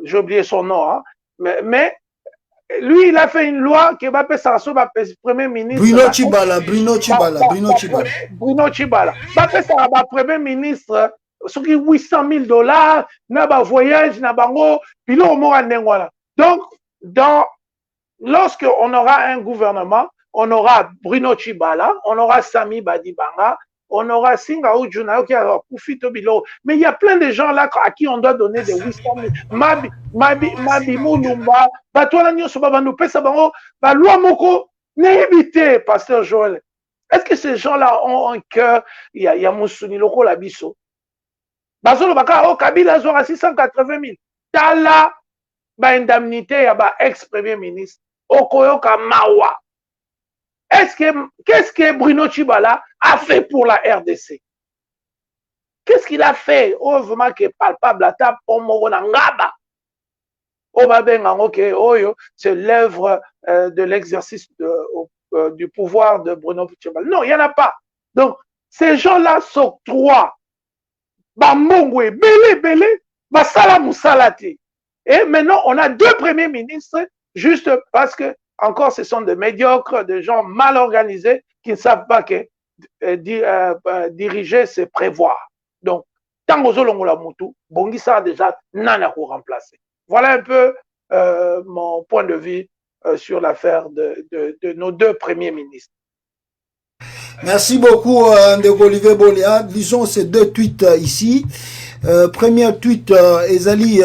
j'ai oublié son nom, hein, mais lui, il a fait une loi qui va faire ça, premier ministre. Bruno Chibala. Va faire ça, premier ministre 800 000 $, na ba voyage, na bango, bilo mora nengwana. Donc, lorsque on aura un gouvernement, on aura Bruno Tshibala, on aura Sami Badibanga, on aura Singa Ujuna qui a profité bilo. Mais il y a plein de gens là à qui on doit donner des 800 000. Mabi Moulumba, Batouana Nyoso Babano Pesa Bango, Balua Moko, n'évitez, Pasteur Joël. Est-ce que ces gens-là ont un cœur? Il y a Moussuni Loko Labiso. Bazolo Baka, oh, Kabila Zora 680 000. Tala, ba indemnité, ya ba ex-premier ministre. Okoyoka Mawa. Qu'est-ce que Bruno Tshibala a fait pour la RDC? Qu'est-ce qu'il a fait? Oh, vraiment, qui est palpable, la table, ngaba. C'est l'œuvre de l'exercice du pouvoir de Bruno Tshibala. Non, il n'y en a pas. Donc, ces gens-là s'octroient. Bambongwe, belé, basala moussalati. Et maintenant, on a 2 premiers ministres, juste parce que, encore, ce sont des médiocres, des gens mal organisés, qui ne savent pas que diriger, c'est prévoir. Donc, tant que Zolongola Moutou, Bongisa a déjà nana pour remplacer. Voilà un peu mon point de vue sur l'affaire de nos 2 premiers ministres. Merci beaucoup, Ndeko Olivier Bolia. Lisons ces 2 tweets ici. Premier tweet, Ezali,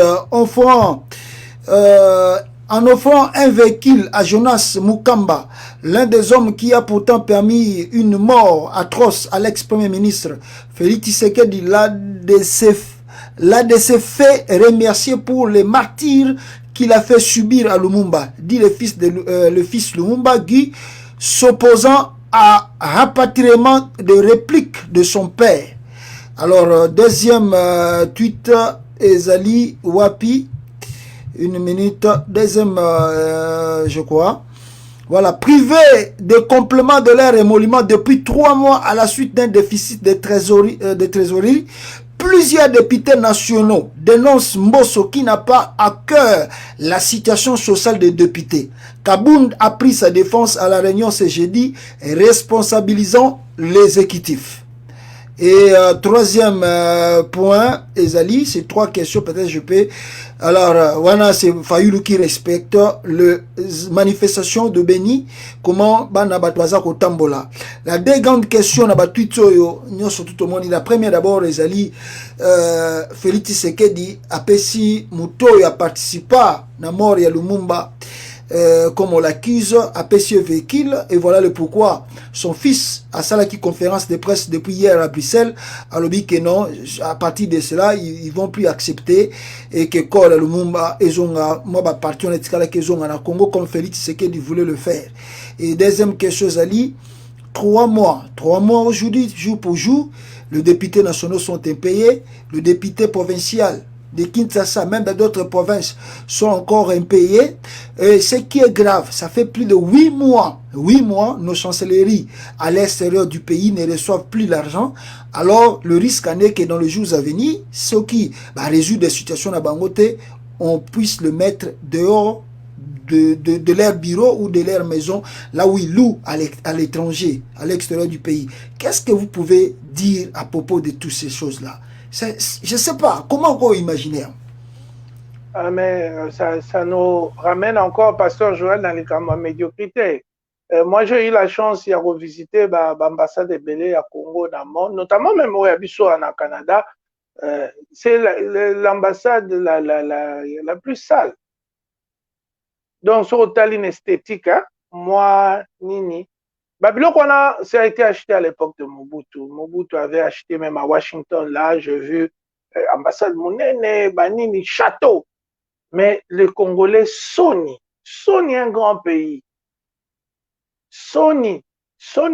en offrant un véhicule à Jonas Mukamba, l'un des hommes qui a pourtant permis une mort atroce à l'ex-premier ministre Félix Tshisekedi, l'a de ses faits remercié pour les martyrs qu'il a fait subir à Lumumba, dit le fils Lumumba, Guy, s'opposant à rapatriement de répliques de son père. Alors, deuxième tweet, Ezali Wapi, 1 minute, deuxième, je crois. Voilà, privé de complément de leur émolument depuis 3 mois à la suite d'un déficit de trésorerie, plusieurs députés nationaux dénoncent Mbosso qui n'a pas à cœur la situation sociale des députés. Kabound a pris sa défense à la réunion ce jeudi, responsabilisant l'exécutif. Et troisième point, Ezali, c'est 3 questions, peut-être je peux. Alors, voilà, c'est Fayulu qui respecte le manifestation de Beni, comment Bana Batwaza Kotambola. La 2 grandes questions, na batwitsoyo, nyoso tout le monde. La première d'abord, Ezali, Félix Tshisekedi, apesi Mutoyo a participé na mort ya Lumumba. Comme on l'accuse, à PC véhicule, et voilà le pourquoi son fils a ça qui conférence de presse depuis hier à Bruxelles, a dit que non, à partir de cela, ils vont plus accepter et que quand le Lumumba et Zonga, moi, parti on est que Zonga na Congo comme Félix Tshisekedi voulait le faire. Et deuxième question, Ali, 3 mois aujourd'hui, jour pour jour, les députés nationaux sont impayés, le député provincial de Kinshasa, même dans d'autres provinces, sont encore impayés. Et ce qui est grave, ça fait plus de 8 mois, nos chancelleries à l'extérieur du pays ne reçoivent plus l'argent. Alors, le risque en est que dans les jours à venir, ceux qui résoudent des situations à Bangote, on puisse le mettre dehors de leur bureau ou de leur maison, là où ils louent à l'étranger, à l'extérieur du pays. Qu'est-ce que vous pouvez dire à propos de toutes ces choses-là? Je ne sais pas, comment on imaginer? Mais ça nous ramène encore, Pasteur Joël, dans les camps de médiocrité. Moi, j'ai eu la chance de revisiter l'ambassade de Belé à Congo, dans le monde, notamment même au Yabiso, en Canada. C'est l'ambassade la plus sale. Donc, sur le taline esthétique, hein, moi, Nini, Babylone, ça a été acheté à l'époque de Mobutu. Mobutu avait acheté même à Washington, là, j'ai vu ambassade Mounene, Banini, château. Mais les Congolais, Sony un grand pays. Sony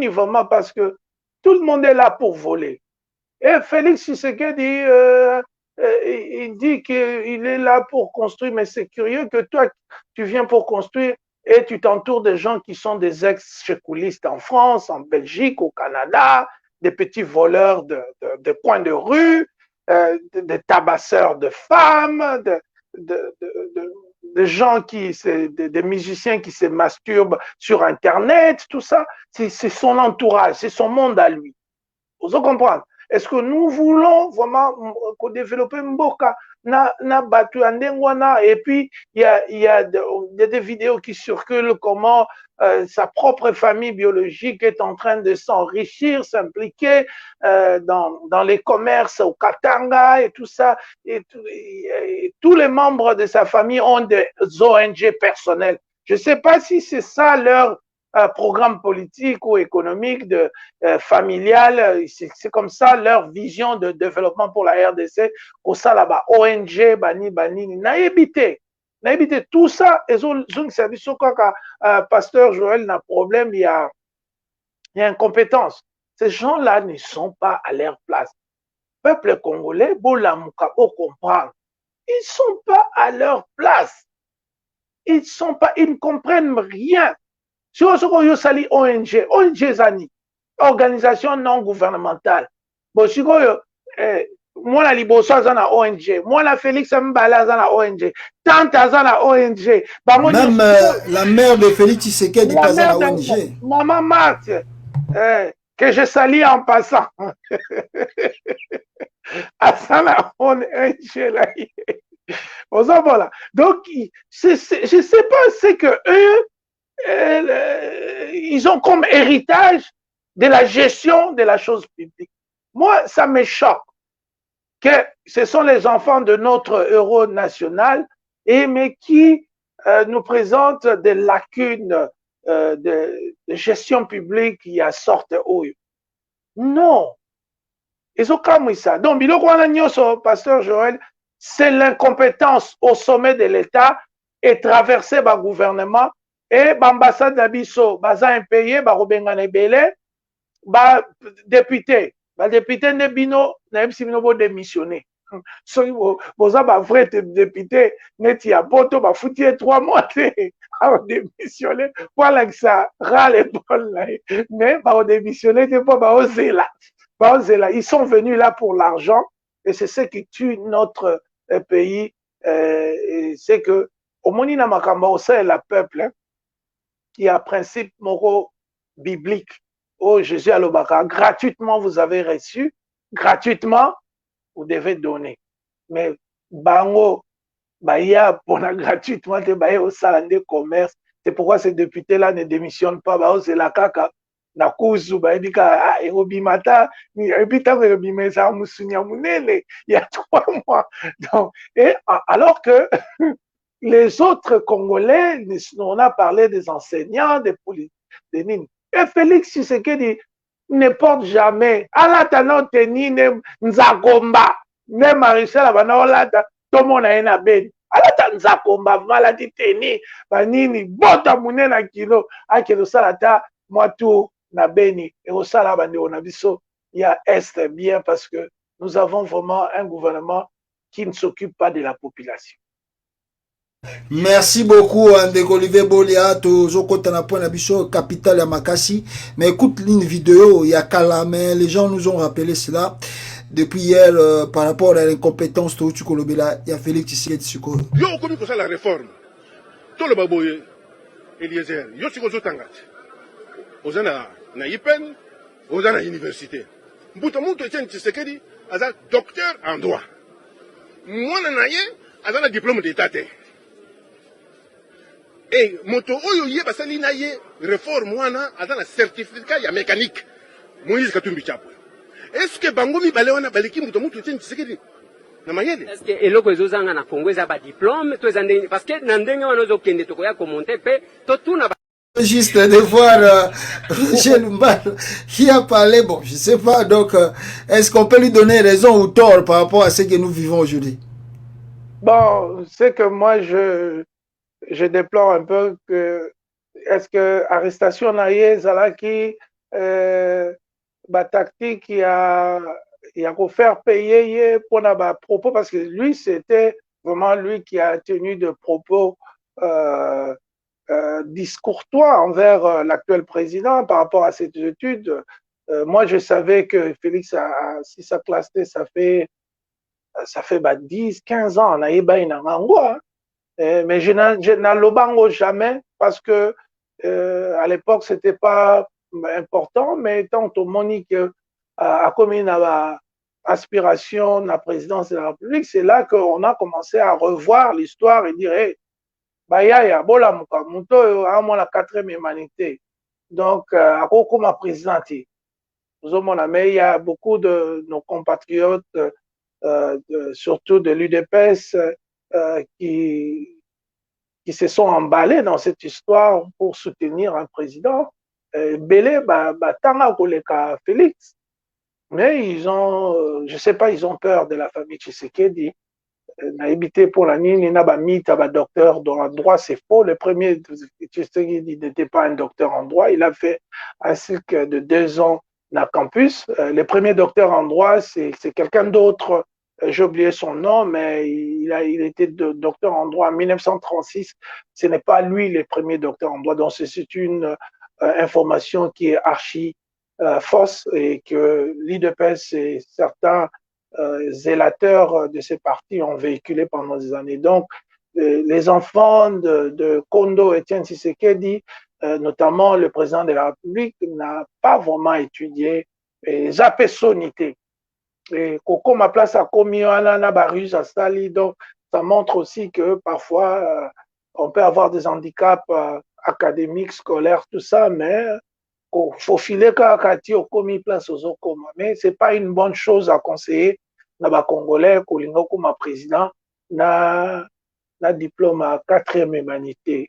vraiment parce que tout le monde est là pour voler. Et Félix Tshisekedi, il dit qu'il est là pour construire, mais c'est curieux que toi, tu viens pour construire et tu t'entoures de gens qui sont des ex-chécoulistes en France, en Belgique, au Canada, des petits voleurs de coins de rue, des tabasseurs de femmes, des gens des musiciens qui se masturbent sur Internet, tout ça. C'est son entourage, c'est son monde à lui. Vous comprenez? Est-ce que nous voulons vraiment développer Mboka na batu andengwana? Et puis il y a des vidéos qui circulent comment sa propre famille biologique est en train de s'enrichir, s'impliquer dans les commerces au Katanga et tout ça. Et tous les membres de sa famille ont des ONG personnelles. Je ne sais pas si c'est ça leur programme politique ou économique, familial. C'est comme ça leur vision de développement pour la RDC. Au ça là-bas, ONG, bani, n'a évité. Tout ça, et zone service, quand Pasteur Joël n'a problème, il y a incompétence. Ces gens-là ne sont pas à leur place. Peuple congolais, Bolamouka, au comprendre, ils ne sont pas à leur place. Ils ne comprennent rien. Si on se sali ONG Zani, organisation non gouvernementale. Bon, si moi la liboso azana ONG, moi la Félix Mbala azana ONG, tante azana ONG. Même la mère de Félix Tshisekedi est azana ONG. Maman Marthe, que je salue en passant. Azana ONG là. Voilà. Donc, je ne sais pas, c'est que eux, ils ont comme héritage de la gestion de la chose publique. Moi, ça me choque que ce sont les enfants de notre héros national, mais qui nous présentent des lacunes de gestion publique qui a sorte haut. Non. Ils ont comme ça. Donc, Pasteur Joël, c'est l'incompétence au sommet de l'État et traversé par le gouvernement et l'ambassade d'Abisso, baza impayé, barobengane belé, ba député ne bino, na ebisi bino bo démissionner. Soki boza ba vrai député, neti ya poto ba fouti 3 mois à démissionner, voilà que ça râle Paul mais ba démissionner c'est pas ba ozela. Ils sont venus là pour l'argent et c'est ce qui tue notre pays. C'est que au Monina Makamba, au sein la peuple, il y a un principe moraux biblique. Oh Jésus Alobaka, gratuitement vous avez reçu, gratuitement vous devez donner. Mais bango, baya pour la gratuitement, baya au salon commerce. C'est pourquoi ces députés-là ne démissionnent pas. Bah c'est la caca. Na kuzu ba edika erobimata ni ebita erobimesa musunya munene il y a 3 mois. Donc, et alors que les autres Congolais, on a parlé des enseignants, des politiques, des nines. Et Félix Tshisekedi ne porte jamais. Alatano teni ne nzakomba ne Marisela Banolata tomona ena ben. Alata nzakomba maladie teni banini bota munena kilo akelo salata moi tout na beni et au salabande on a biso il y a est bien parce que nous avons vraiment un gouvernement qui ne s'occupe pas de la population. Merci beaucoup Andeko Olivier Bolia, tozokota na point na biso capitale ya Makassi. Mais écoute une vidéo, il y a Kalamé, les gens nous ont rappelé cela depuis hier par rapport à l'incompétence de Tukolobela, il y a Félix Tshisekedi Siko. Yo okomi kosa la réforme. Tolo baboye Eliezer, yo siko zotangati. Ozana na IPEN, ozana université. Mbuto muntu Etienne Tshisekedi aza docteur en droit. Mwana na ye azana diplôme d'état. Et moto oyo ye basali na ye réforme wana azana certificat ya mécanique. Moïse Katumbi Chapwe. Est-ce que bango mibale wana baliki muto Etienne Tshisekedi na mayele? Est-ce que eloko ezozanga na Congo eza ba diplôme to ezande parce que na ndenge wana ozokende to koya commenter pe to tuna Juste de voir Roger Lumbala qui a parlé, bon, je sais pas, donc est-ce qu'on peut lui donner raison ou tort par rapport à ce que nous vivons aujourd'hui? Bon, c'est que moi je déplore un peu que est-ce que arrestation naie zalaki ba tactique il y a qu'à faire payer pour na propos parce que lui c'était vraiment lui qui a tenu de propos discourtois envers l'actuel président par rapport à cette étude. Moi, je savais que Félix, si sa classe T, ça fait 10, 15 ans, mais je n'ai jamais parce que à l'époque, c'était pas important, mais tant au Monique, à comme une aspiration la présidence de la République, c'est là qu'on a commencé à revoir l'histoire et dire, hey, Bayaya, bola mukamuto, à moi la quatrième humanité. Donc, à quoi ma présidente? Mais il y a beaucoup de nos compatriotes, surtout de l'UDPS, qui se sont emballés dans cette histoire pour soutenir un président. Belé, Tanga Koleka Félix. Mais ils ont, je ne sais pas, ils ont peur de la famille Tshisekedi. N'a évité pour la nini, n'a pas mis docteur en droit, c'est faux. Le premier Tshisekedi n'était pas un docteur en droit. Il a fait un cycle de 2 ans dans le campus. Le premier docteur en droit, c'est quelqu'un d'autre. J'ai oublié son nom, mais il était docteur en droit en 1936. Ce n'est pas lui le premier docteur en droit. Donc, c'est une information qui est archi fausse et que l'IDPS et certains zélateurs de ces partis ont véhiculé pendant des années. Donc, les enfants de Kondo et Etienne Tshisekedi, notamment le président de la République, n'a pas vraiment étudié les apésonités. Et Coco, ma place à Komiana, Nabarus, à Sali, donc ça montre aussi que parfois on peut avoir des handicaps académiques, scolaires, tout ça, mais il faut filer Kakati au Komi place aux Okoma. Mais ce n'est pas une bonne chose à conseiller na Congolais, Kolingo comme président, na diplôme à 4e humanité.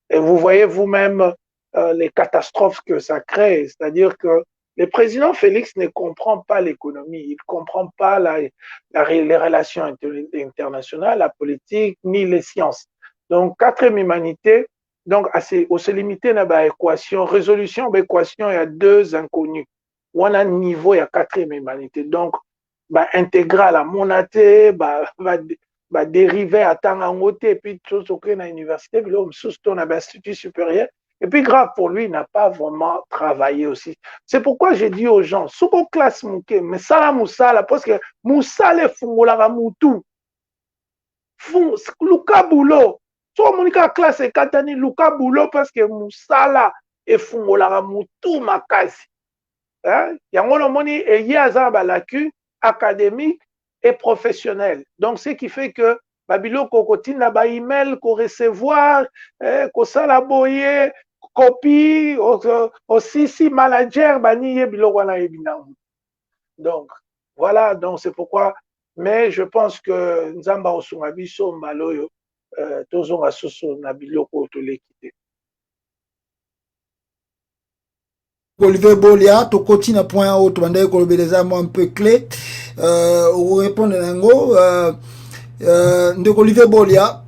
Et vous voyez vous-même les catastrophes que ça crée, c'est-à-dire que le président Félix ne comprend pas l'économie, il ne comprend pas les relations internationales, la politique, ni les sciences. Donc, 4e humanité, donc, on se limiter à l'équation, résolution de l'équation, il y a 2 inconnus. On a un niveau, il y a 4e humanité. Donc, intégral à monaté, dérivé à Tangangote, et puis tout ce qu'on a à l'université, puis là, on a un institut supérieur. Et puis, grave pour lui, il n'a pas vraiment travaillé aussi. C'est pourquoi j'ai dit aux gens, sous vos classes mouké, mais ça la moussala, parce que moussala fungola moutou. Luka Boulot. So monika classe e katani Luka Boulot parce que moussala e fungola moutou makasi. Yango lo moni e yaza ba lacu académique et professionnel. Donc ce qui fait que babilo kokotina ba email ko recevoir ko sala boye copie aussi si manager bani yebilo wana ebina. Donc voilà, donc c'est pourquoi, mais je pense que nzamba osunga biso mbaloyo tozonga soso na biloko tolekite. Olivier Bolia, to continue point haut, tu vas kolobeleza moi un peu clé ou répondre nango de Olivier Bolia.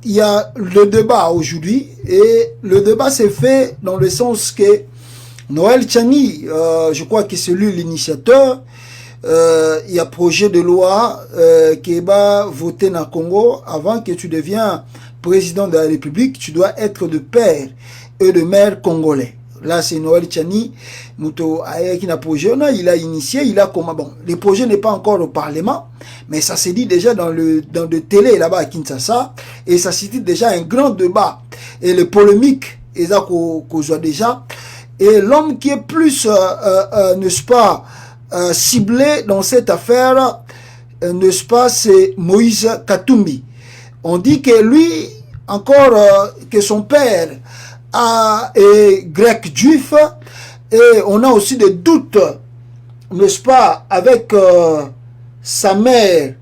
Il y a le débat aujourd'hui et le débat s'est fait dans le sens que Noël Tchani, je crois que c'est lui l'initiateur. Il y a projet de loi qui va voter dans le Congo. Avant que tu deviens président de la République, tu dois être de père et de mère congolais. Là, c'est Noël Tchani, il a initié, il a comment bon. Le projet n'est pas encore au Parlement, mais ça s'est dit déjà dans le télé là-bas à Kinshasa, et ça suscite déjà un grand débat. Et les polémiques, ça qu'on voit déjà. Et l'homme qui est plus, n'est-ce pas, ciblé dans cette affaire, n'est-ce pas, c'est Moïse Katumbi. On dit que lui, encore, que son père est grec juif, et on a aussi des doutes, n'est-ce pas, avec sa mère,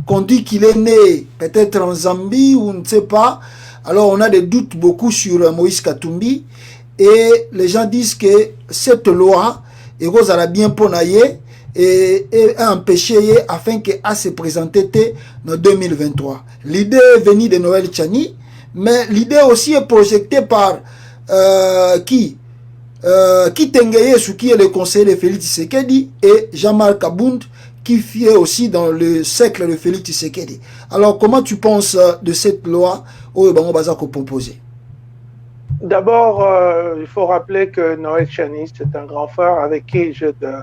qu'on dit qu'il est né peut-être en Zambie ou on ne sait pas. Alors on a des doutes beaucoup sur Moïse Katumbi, et les gens disent que cette loi est bien ponaillée et empêché afin qu'elle se présente en 2023. L'idée est venue de Noël Tchani, mais l'idée aussi est projetée par qui Tengaye Sou, qui est le conseiller de Félix Tshisekedi, et Jean-Marc Abound, qui fait aussi dans le cercle de Félix Tshisekedi. Alors, comment tu penses de cette loi au Bazako proposé? D'abord, il faut rappeler que Noël Tchani, c'est un grand frère avec qui j'ai de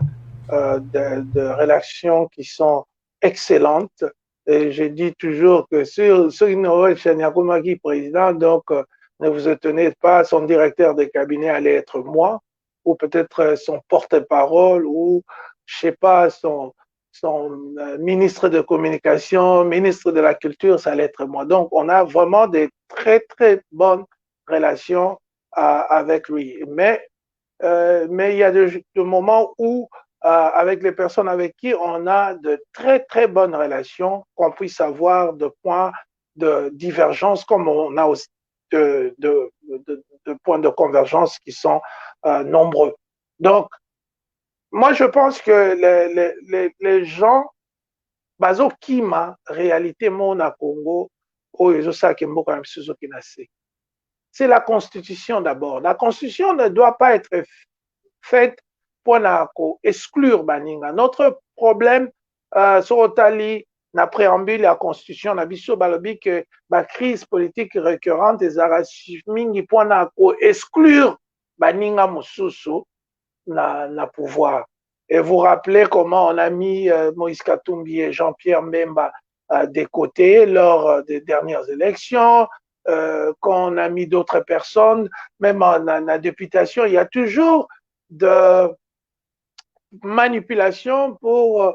relations qui sont excellentes. Et je dis toujours que sur Noël Tchani Akoumaki président, donc ne vous étonnez pas, son directeur de cabinet allait être moi. ou peut-être son porte-parole, ou je sais pas, son ministre de communication, ministre de la culture, ça allait être moi. Donc, on a vraiment des très, très bonnes relations avec lui. Mais il y a des moments où, avec les personnes avec qui on a de très, très bonnes relations, qu'on puisse avoir de points de divergence, comme on a aussi de points de convergence qui sont nombreux. Donc, moi, je pense que les gens, bazo kima, réalité, mon à Congo, c'est la Constitution d'abord. La Constitution ne doit pas être faite pour exclure Baninga. Notre problème, sur Otali, na préambule la Constitution, na biso balobi que la crise politique récurrente des mingi pour exclure Baninga Mosusu na pouvoir. Et vous rappelez comment on a mis Moïse Katumbi et Jean-Pierre Mbemba des côtés lors des dernières élections, quand on a mis d'autres personnes, même en la députation, il y a toujours de manipulation pour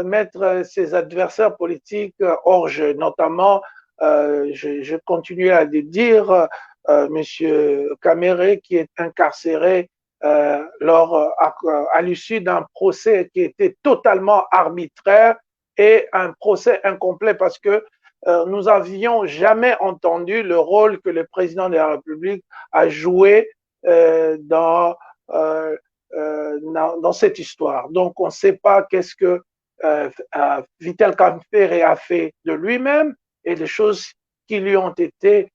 mettre ses adversaires politiques hors jeu. Notamment, je continue à le dire, Monsieur Caméré, qui est incarcéré à l'issue d'un procès qui était totalement arbitraire et un procès incomplet parce que nous n'avions jamais entendu le rôle que le président de la République a joué dans cette histoire. Donc, on ne sait pas qu'est-ce que Vital Kamerhe a fait de lui-même et les choses qui lui ont été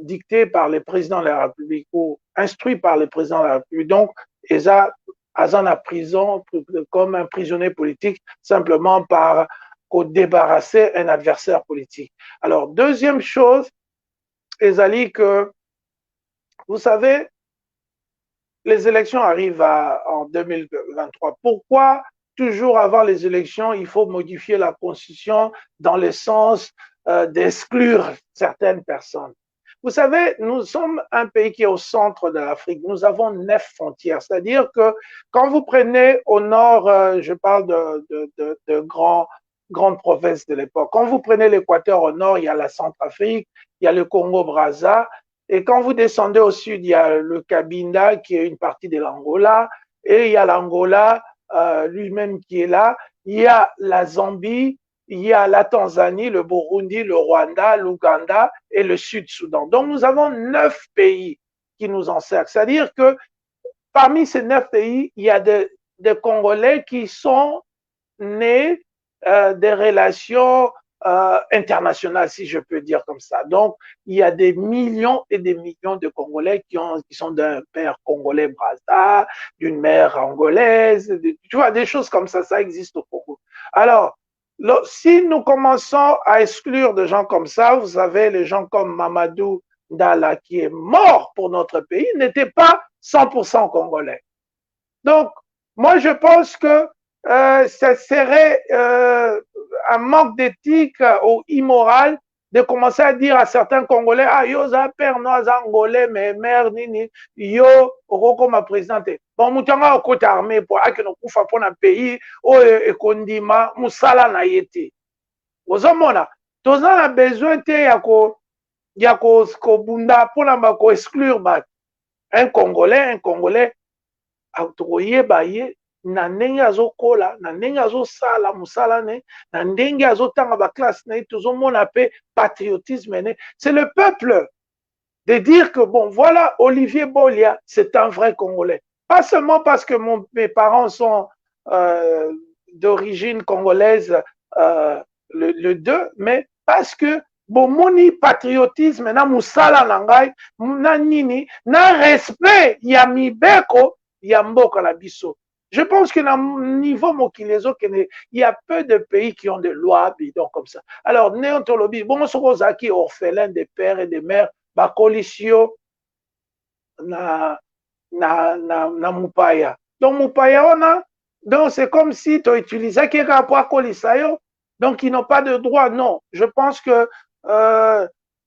dictées par le président de la République ou instruites par le président de la République. Donc, ils ont en prison comme un prisonnier politique simplement pour débarrasser un adversaire politique. Alors, deuxième chose, Ezali, que vous savez, les élections arrivent en 2023. Pourquoi toujours avant les élections, il faut modifier la Constitution dans le sens d'exclure certaines personnes? Vous savez, nous sommes un pays qui est au centre de l'Afrique. Nous avons 9 frontières. C'est-à-dire que quand vous prenez au nord, je parle de grandes provinces de l'époque. Quand vous prenez l'Équateur au nord, il y a la Centrafrique, il y a le Congo-Brazza. Et quand vous descendez au sud, il y a le Cabinda, qui est une partie de l'Angola. Et il y a l'Angola lui-même qui est là. Il y a la Zambie, il y a la Tanzanie, le Burundi, le Rwanda, l'Ouganda et le Sud-Soudan. Donc, nous avons 9 pays qui nous encerclent. C'est-à-dire que parmi ces 9 pays, il y a des Congolais qui sont nés des relations internationales, si je peux dire comme ça. Donc, il y a des millions et des millions de Congolais qui sont d'un père congolais Brazza, d'une mère angolaise, tu vois, des choses comme ça existe au Congo. Alors, si nous commençons à exclure des gens comme ça, vous savez, les gens comme Mamadou Ndala, qui est mort pour notre pays, n'était pas 100% congolais. Donc, moi, je pense que ça serait un manque d'éthique ou immoral de commencer à dire à certains Congolais, ah, yo, za père, no, za Angolais, mais mère, nini, yo, oko ma présidente. Bon, moutanga au côté armé pour que nous koufa pour un pays, ou ekondima, moussala na yete. Ozomona, toza na besoin te yako bunda pour na ko exclure un Congolais, autoroye baye, na ndenge azokola, na ndenge azosala musala ne, na ndenge azotanga ba classe ne, tozomona pe patriotisme ne. C'est le peuple de dire que bon, voilà, Olivier Bolia, c'est un vrai Congolais. Pas seulement parce que mes parents sont d'origine congolaise, le deux, mais parce que bon, moni patriotisme na musala nangai, na nini, na respect ya mibeko ya mboka na biso. Je pense que dans le niveau mokilezo, il y a peu de pays qui ont des lois bidons comme ça. Alors, néontologie, bon, on est orphelin des pères et des mères, bakolisio na mupaya. Donc, mupaya, donc c'est comme si tu utilisais quelqu'un pour akolisayo, donc ils n'ont pas de droit. Non, je pense que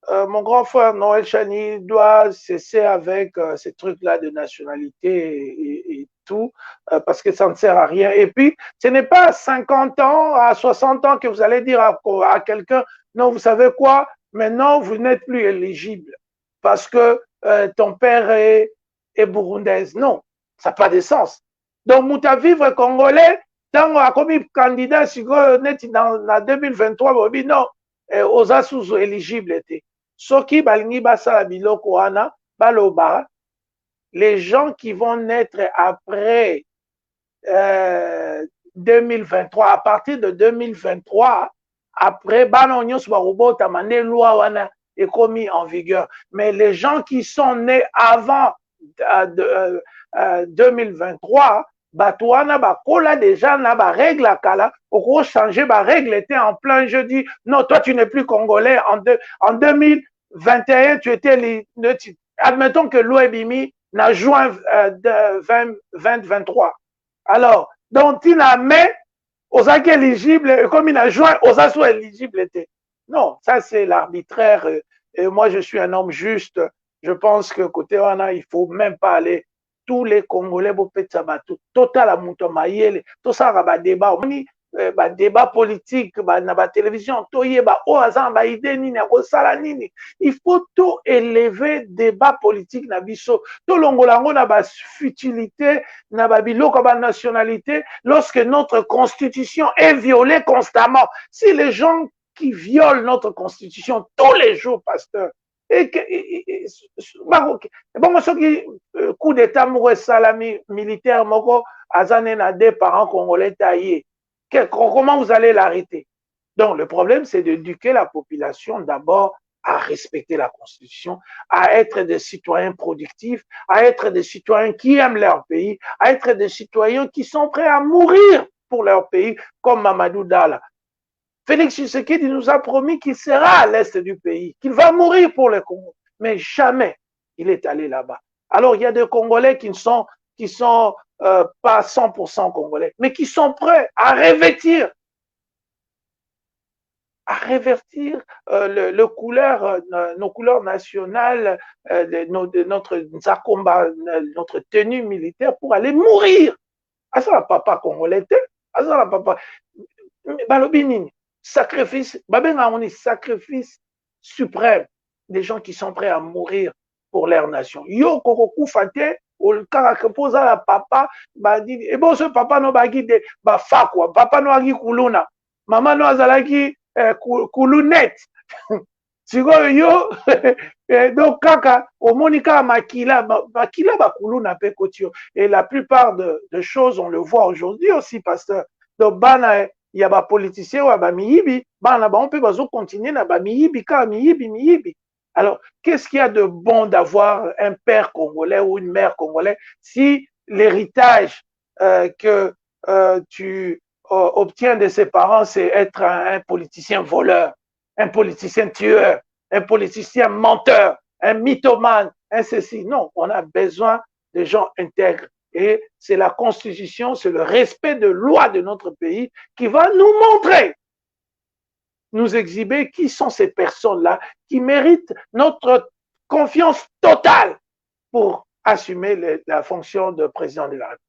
mon grand frère Noël Chani doit cesser avec ces trucs-là de nationalité et tout, parce que ça ne sert à rien. Et puis, ce n'est pas à 50 ans, à 60 ans que vous allez dire à quelqu'un, non, vous savez quoi, maintenant, vous n'êtes plus éligible parce que ton père est burundaise. Non, ça n'a pas de sens. Donc, Mouta vivre congolais, tant a commis candidat, si net dans 2023, non, aux sous éligibles étaient. Soki balingi basala biloko wana baloba, les gens qui vont naître après 2023, à partir de 2023, après bana nyonso barobota mane loi wana est commis en vigueur. Mais les gens qui sont nés avant 2023, Batouana bakola déjà na ba règle à kala, pour changer ba règle était en plein jeudi. Non, toi tu n'es plus congolais en 2021, tu étais admettons que l'OEBIMI n'a juin 2023. Alors, donc il a mis aux actes éligibles, comme il a joint aux assos éligibles. Non, ça c'est l'arbitraire. Et moi je suis un homme juste. Je pense que côté Wana, il faut même pas aller. Tous les Congolais, total à Moutomaïel, tout ça, débat, débat politique, na télévision, il faut tout élever débat politique na biso. Tout l'ongolango na ba futilité, na ba biloko ba nationalité, lorsque notre constitution est violée constamment. Si les gens qui violent notre constitution tous les jours, pasteur, et bon, ce qui coup d'état salami militaire moko azane na des parents congolais taillés, comment vous allez l'arrêter? Donc le problème c'est d'éduquer la population d'abord à respecter la constitution, à être des citoyens productifs, à être des citoyens qui aiment leur pays, à être des citoyens qui sont prêts à mourir pour leur pays, comme Mamadou Dala. Félix Tshisekedi nous a promis qu'il sera à l'est du pays, qu'il va mourir pour le Congo. Mais jamais il est allé là-bas. Alors il y a des Congolais qui sont pas 100% Congolais, mais qui sont prêts à revêtir nos couleurs nationales, notre tenue militaire pour aller mourir. Asa papa congolais, asa papa balobinini. Sacrifice, sacrifice suprême des gens qui sont prêts à mourir pour leur nation. Yo koko fate ol kaka posa la papa ba dit et bon ce papa no ba guide ba fa quoi papa no agi kuluna maman no azalaki kulunet siko yo donc kaka au monika makila ba kuluna pe kotio et la plupart de choses on le voit aujourd'hui aussi pasteur. Donc bana il y a des politiciens ou des miyibi, on peut continuer à miyibi. Alors, qu'est-ce qu'il y a de bon d'avoir un père congolais ou une mère congolaise si l'héritage que tu obtiens de ses parents, c'est être un politicien voleur, un politicien tueur, un politicien menteur, un mythomane, un ceci. Non, on a besoin de gens intègres. Et c'est la constitution, c'est le respect de loi de notre pays qui va nous montrer, nous exhiber qui sont ces personnes-là qui méritent notre confiance totale pour assumer la fonction de président de la République.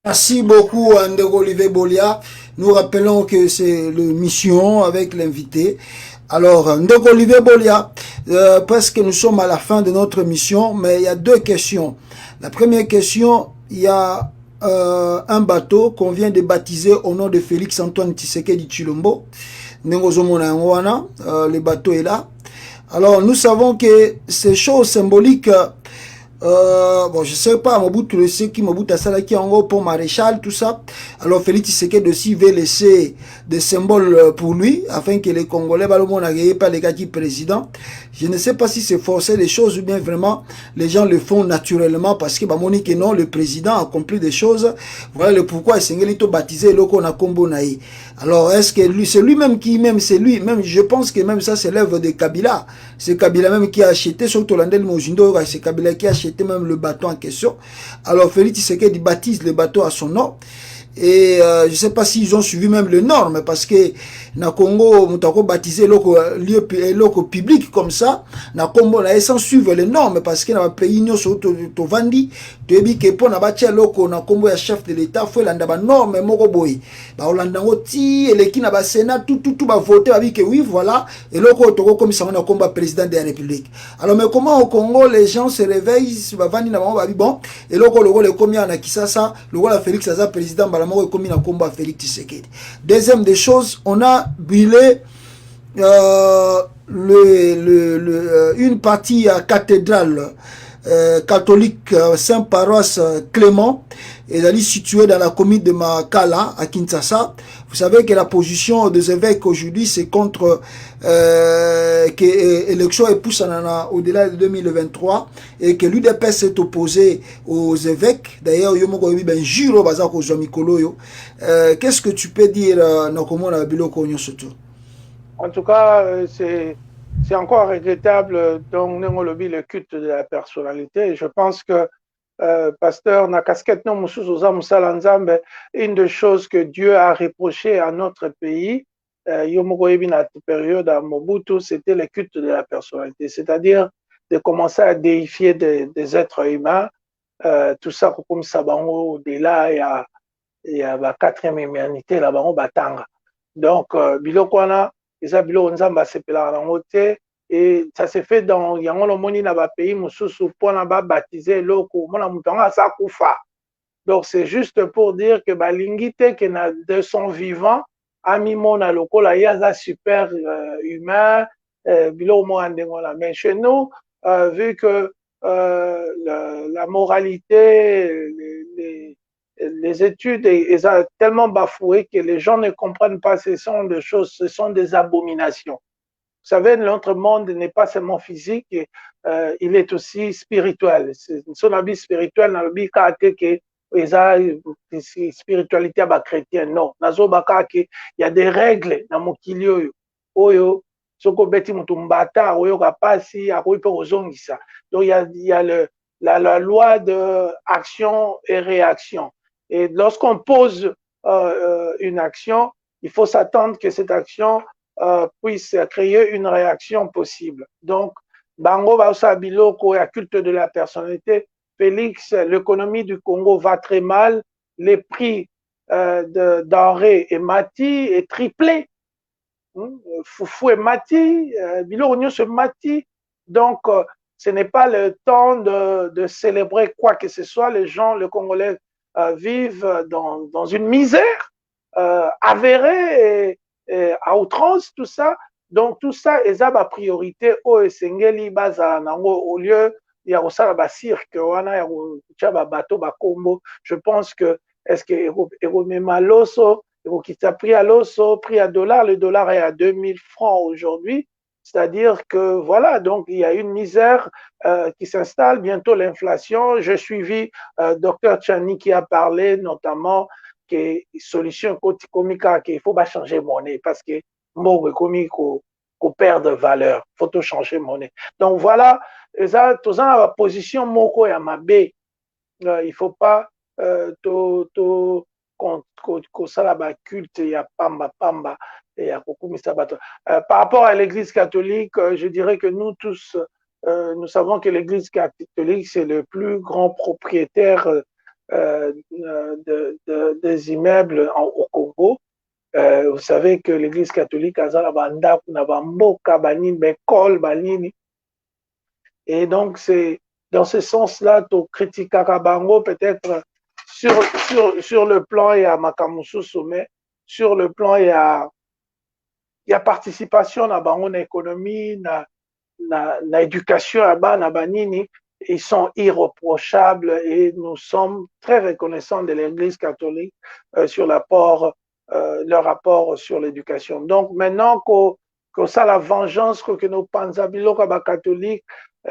Merci beaucoup Ndeko Olivier Bolia. Nous rappelons que c'est le mission avec l'invité. Alors, Ndeko Olivier Bolia, presque nous sommes à la fin de notre mission, mais il y a deux questions. La première question, il y a un bateau qu'on vient de baptiser au nom de Félix Antoine Tshisekedi Tshilombo. Le bateau est là. Alors, nous savons que ces choses symboliques, bon, je sais pas, Mobutu le sait qui Mobutu a salaki en gros pour maréchal, tout ça. Alors Félix Tshisekedi aussi veut laisser des symboles pour lui, afin que les Congolais, le monde n'aille pas les gars qui président. Je ne sais pas si c'est forcer les choses ou bien vraiment les gens le font naturellement parce que Monique non, le président a accompli des choses. Voilà le pourquoi Sengelito baptisé le qu'on a combo naï. Alors est-ce que lui, c'est lui-même qui même, c'est lui même, je pense que même ça c'est l'œuvre de Kabila. C'est Kabila même qui a acheté, surtout Landel Mojindo, c'est Kabila qui a acheté même le bateau en question. Alors Félix Tshisekedi baptise le bateau à son nom. Et je ne sais pas s'ils ont suivi même les normes, parce que na Congo, nous avons baptisé le public comme ça, na Congo, na sans suivre les normes, parce que dans le pays, nous sommes au Vandi, tu as dit que pour na bâtir loko na Congo, ya chef de l'État, faut l'anda ba norme, moko boy. Ba Olanda oti, et les qui na ba Sénat, tout va voter, ba dit que oui, voilà, et loko toko comme ça, on a combat président de la République. Alors, mais comment au Congo, les gens se réveillent, ba Vandi na ba bon, et loko le combien na Kisasa, le la Félix Aza, président, comme un combat Félix Tshisekedi. Deuxième des choses, on a brûlé une partie à cathédrale catholique Saint-Paroisse Clément, et elle est située dans la commune de Makala à Kinshasa. Vous savez que la position des évêques aujourd'hui, c'est contre que l'élection est poussée au-delà de 2023 et que l'UDPS s'est opposé aux évêques. D'ailleurs, qu'est-ce que tu peux dire en tout cas, c'est encore regrettable donc le culte de la personnalité. Je pense que pasteur na casquette non mususu musalanzambe, une des choses que Dieu a reproché à notre pays na période à Mobutu, c'était le culte de la personnalité, c'est-à-dire de commencer à déifier des êtres humains, tout ça comme ça bango au-delà il y a la quatrième humanité là bango batanga. Donc biloko wana eza biloko nzamba sepela na ngote. Et ça s'est fait dans Yangon Moni Naba pays, Moussou, pour Naba baptisé, Loko, Mona Moutanga, Sakoufa. Donc c'est juste pour dire que Balingite, qui est de son vivant, Ami Mona Loko, la Yaza super humain, Bilo Moandengola. Mais chez nous, vu que la moralité, les études, ils ont tellement bafoué que les gens ne comprennent pas, ce sont des choses, ce sont des abominations. Vous savez, notre monde n'est pas seulement physique, il est aussi spirituel. Son habit spirituel, dans le but que les spiritualité chrétienne, non. Il y a des règles dans mon kilio. Oyo, soko beti mutumbata, oyo kapasi, akoy pe ozongisa. Donc il y a la loi de action et réaction. Et lorsqu'on pose une action, il faut s'attendre que cette action puisse créer une réaction possible. Donc, Bango Baosa Biloko et culte de la personnalité, Félix, l'économie du Congo va très mal, les prix de denrées et mati est triplé. Foufou et mati, Biloko se mati. Donc, ce n'est pas le temps de célébrer quoi que ce soit. Les gens, les Congolais, vivent dans une misère avérée et à outrance, tout ça. Donc, tout ça, est à priorité au Esengeli Baza au lieu il y a aussi un cirque, je pense que est-ce que même à l'osso, qui t'a pris à l'osso, pris à dollar, le dollar est à 2000 francs aujourd'hui. C'est-à-dire que voilà, donc il y a une misère qui s'installe, bientôt l'inflation. J'ai suivi Dr Tchani qui a parlé notamment que solution comique qu'il faut pas changer monnaie parce que mot comique qu'on perd de valeur, faut tout changer monnaie. Donc voilà, ça tout ça la position moko ya mabe. Il faut pas qu'on ça la culte ya pamba et à par rapport à l'Église catholique, je dirais que nous tous, nous savons que l'Église catholique, c'est le plus grand propriétaire des immeubles au Congo. Vous savez que l'Église catholique a et donc c'est dans ce sens-là, tu critiques Karabango peut-être sur le plan il y a Makamusu Sommet, sur le plan il y a participation à la économie, na éducation à banini, ils sont irréprochables et nous sommes très reconnaissants de l'Église catholique sur leur rapport sur l'éducation. Donc maintenant que ça la vengeance que nos panzabilo catholiques,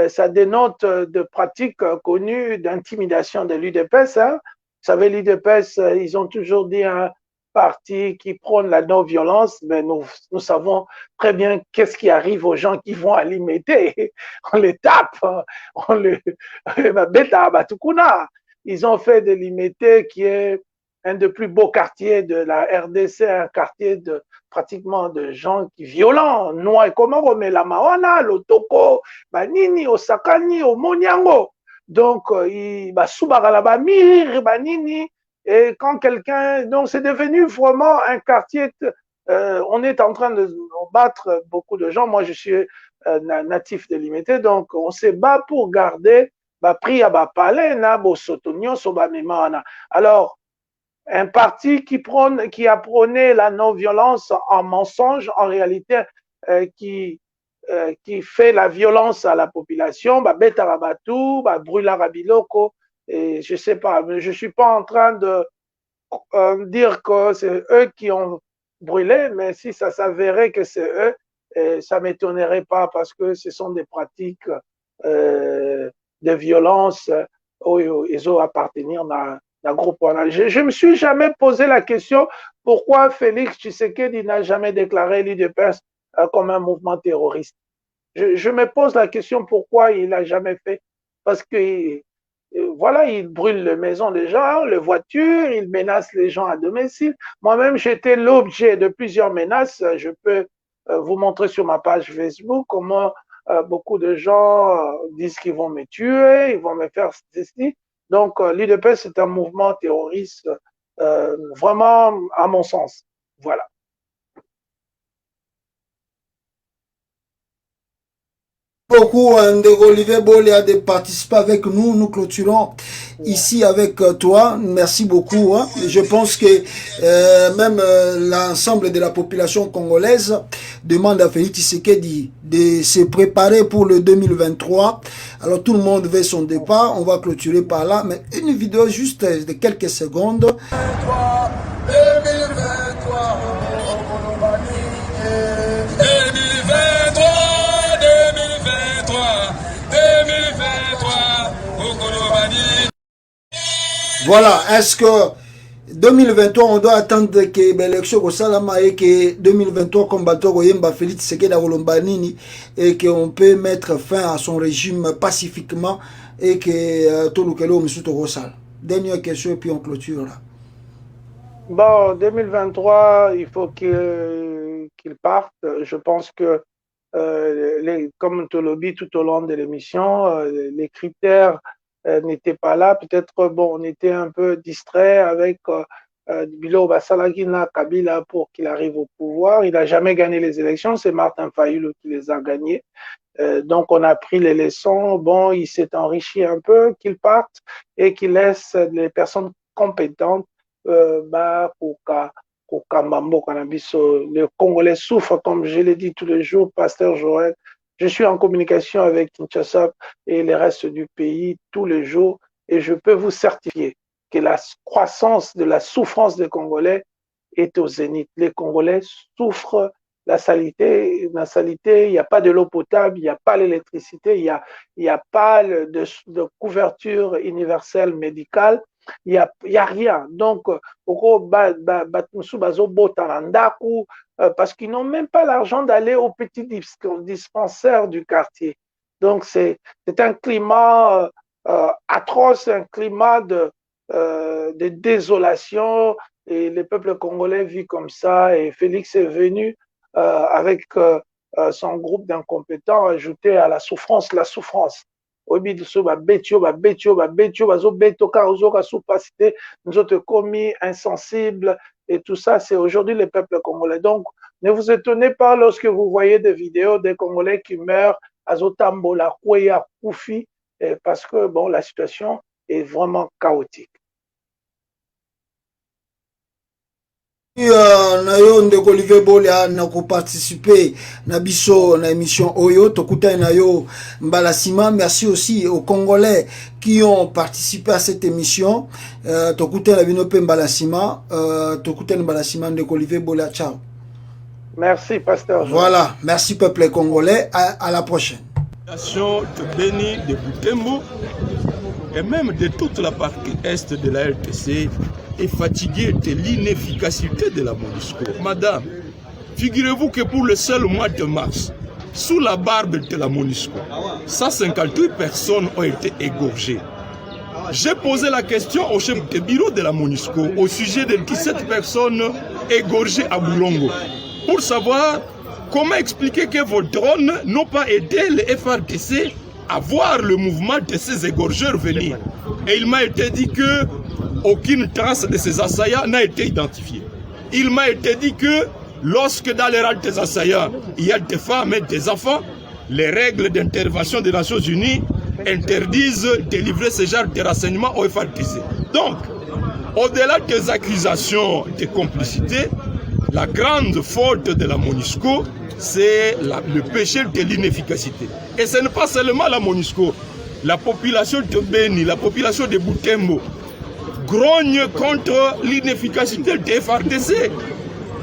ça dénote de pratiques connues d'intimidation de l'UDPS. Hein. Vous savez, l'UDPS, ils ont toujours dit un parti qui prône la non-violence, mais nous savons très bien qu'est-ce qui arrive aux gens qui vont à l'imiter. On les tape, on les... Ils ont fait de l'imité qui est un des plus beaux quartiers de la RDC, un quartier de pratiquement de gens qui violents, Noa et Komoro, mais la Mawana, l'Otoko, Banini, Osakani, Omoniango. Donc, Subaralabamir, Banini, et quand quelqu'un, donc c'est devenu vraiment un quartier, on est en train de battre beaucoup de gens. Moi, je suis natif de Limité, donc on se bat pour garder, prix à palais, na bosotonio, sobamimana. Alors, un parti qui apprenait la non-violence en mensonge, en réalité, qui fait la violence à la population, Betarabatu, Brûlarabiloko, et je sais pas, mais je suis pas en train de dire que c'est eux qui ont brûlé, mais si ça s'avérait que c'est eux, ça m'étonnerait pas parce que ce sont des pratiques de violence où ils ont appartenir à groupe. Je me suis jamais posé la question pourquoi Félix Tshisekedi n'a jamais déclaré l'UDPS comme un mouvement terroriste. Je me pose la question pourquoi il n'a jamais fait. Parce que voilà, il brûle les maisons des gens, les voitures, il menace les gens à domicile. Moi-même, j'étais l'objet de plusieurs menaces. Je peux vous montrer sur ma page Facebook comment beaucoup de gens disent qu'ils vont me tuer, ils vont me faire ceci. Donc, l'UDPS, c'est un mouvement terroriste, vraiment, à mon sens. Voilà. Beaucoup Olivier Bolia de participer avec nous. Nous clôturons ici avec toi. Merci beaucoup. Hein. Je pense que même l'ensemble de la population congolaise demande à Félix Tshisekedi de se préparer pour le 2023. Alors tout le monde veut son départ. On va clôturer par là. Mais une vidéo juste de quelques secondes. 2023. Voilà, est-ce que 2023, on doit attendre que l'élection au Salama et que 2023, comme Bato Yemba Félix Tshisekedi à Olombanini et qu'on peut mettre fin à son régime pacifiquement et que tout le Kelo Misuto Rosal. Dernière question et puis on clôture là. Bon, 2023, il faut qu'il parte. Je pense que, comme tu l'as dit tout au long de l'émission, les critères n'étaient pas là. Peut-être, bon, on était un peu distrait avec Bilo Basalagina Kabila pour qu'il arrive au pouvoir. Il n'a jamais gagné les élections. C'est Martin Fayulu qui les a gagnées. Donc, on a pris les leçons. Bon, il s'est enrichi un peu, qu'il parte et qu'il laisse les personnes compétentes les Congolais souffrent, comme je l'ai dit tous les jours, Pasteur Joël. Je suis en communication avec Kinshasa et le reste du pays tous les jours et je peux vous certifier que la croissance de la souffrance des Congolais est au zénith. Les Congolais souffrent la saleté, il n'y a pas de l'eau potable, il n'y a pas l'électricité, il n'y a pas de couverture universelle médicale. Il y a rien. Donc, parce qu'ils n'ont même pas l'argent d'aller au petit dispensaire du quartier. Donc, c'est un climat atroce, un climat de désolation. Et le peuple congolais vit comme ça. Et Félix est venu avec son groupe d'incompétents ajouter à la souffrance la souffrance. Nous autres commis insensibles et tout ça, c'est aujourd'hui le peuple congolais. Donc, ne vous étonnez pas lorsque vous voyez des vidéos des Congolais qui meurent à Zotambola, Kouya, Koufi, parce que bon, la situation est vraiment chaotique. Na yo ndeko Olivier Bolia na ko participer na biso na émission Oyo tokuta na yo Mbalasima. Merci aussi aux Congolais qui ont participé à cette émission. Tokuta na bino pe Mbalasima, tokuta na Mbalasima ndeko Olivier Bolia. Ciao. Merci pasteur. Voilà, merci peuple congolais, à la prochaine. De Béni, de Butembo et même de toute la partie est de la RDC est fatigué de l'inefficacité de la MONUSCO. Madame, figurez-vous que pour le seul mois de mars, sous la barbe de la MONUSCO, 158 personnes ont été égorgées. J'ai posé la question au chef de bureau de la MONUSCO au sujet de 17 personnes égorgées à Boulongo pour savoir comment expliquer que vos drones n'ont pas aidé le FARDC à voir le mouvement de ces égorgeurs venir. Et il m'a été dit que aucune trace de ces assaillants n'a été identifiée. Il m'a été dit que lorsque dans les rangs des assaillants, il y a des femmes et des enfants, les règles d'intervention des Nations Unies interdisent de livrer ce genre de renseignements au FARDC. Donc, au-delà des accusations de complicité, la grande faute de la MONUSCO, c'est le péché de l'inefficacité. Et ce n'est pas seulement la MONUSCO. La population de Beni, la population de Butembo, grogne contre l'inefficacité des FARDC,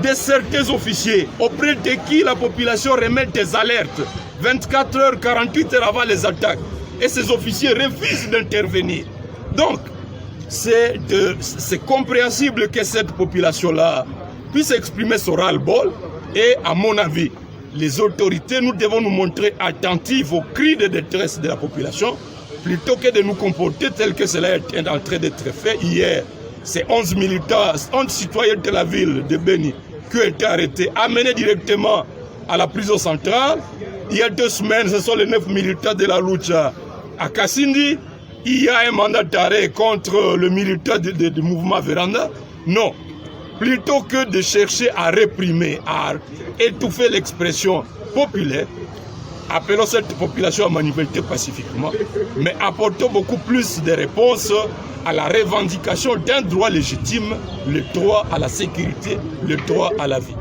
de certains officiers auprès de qui la population remet des alertes 24 heures, 48 heures avant les attaques. Et ces officiers refusent d'intervenir. Donc, c'est compréhensible que cette population-là puisse exprimer son ras-le-bol. Et à mon avis, les autorités, nous devons nous montrer attentifs aux cris de détresse de la population plutôt que de nous comporter tel que cela est en train d'être fait. Hier, c'est 11 militants, 11 citoyens de la ville de Beni qui ont été arrêtés, amenés directement à la prison centrale. Il y a 2 semaines, ce sont les 9 militants de la Lucha à Kassindi. Il y a un mandat d'arrêt contre le militant du mouvement Véranda. Non. Plutôt que de chercher à réprimer, à étouffer l'expression populaire, appelons cette population à manifester pacifiquement, mais apportons beaucoup plus de réponses à la revendication d'un droit légitime, le droit à la sécurité, le droit à la vie.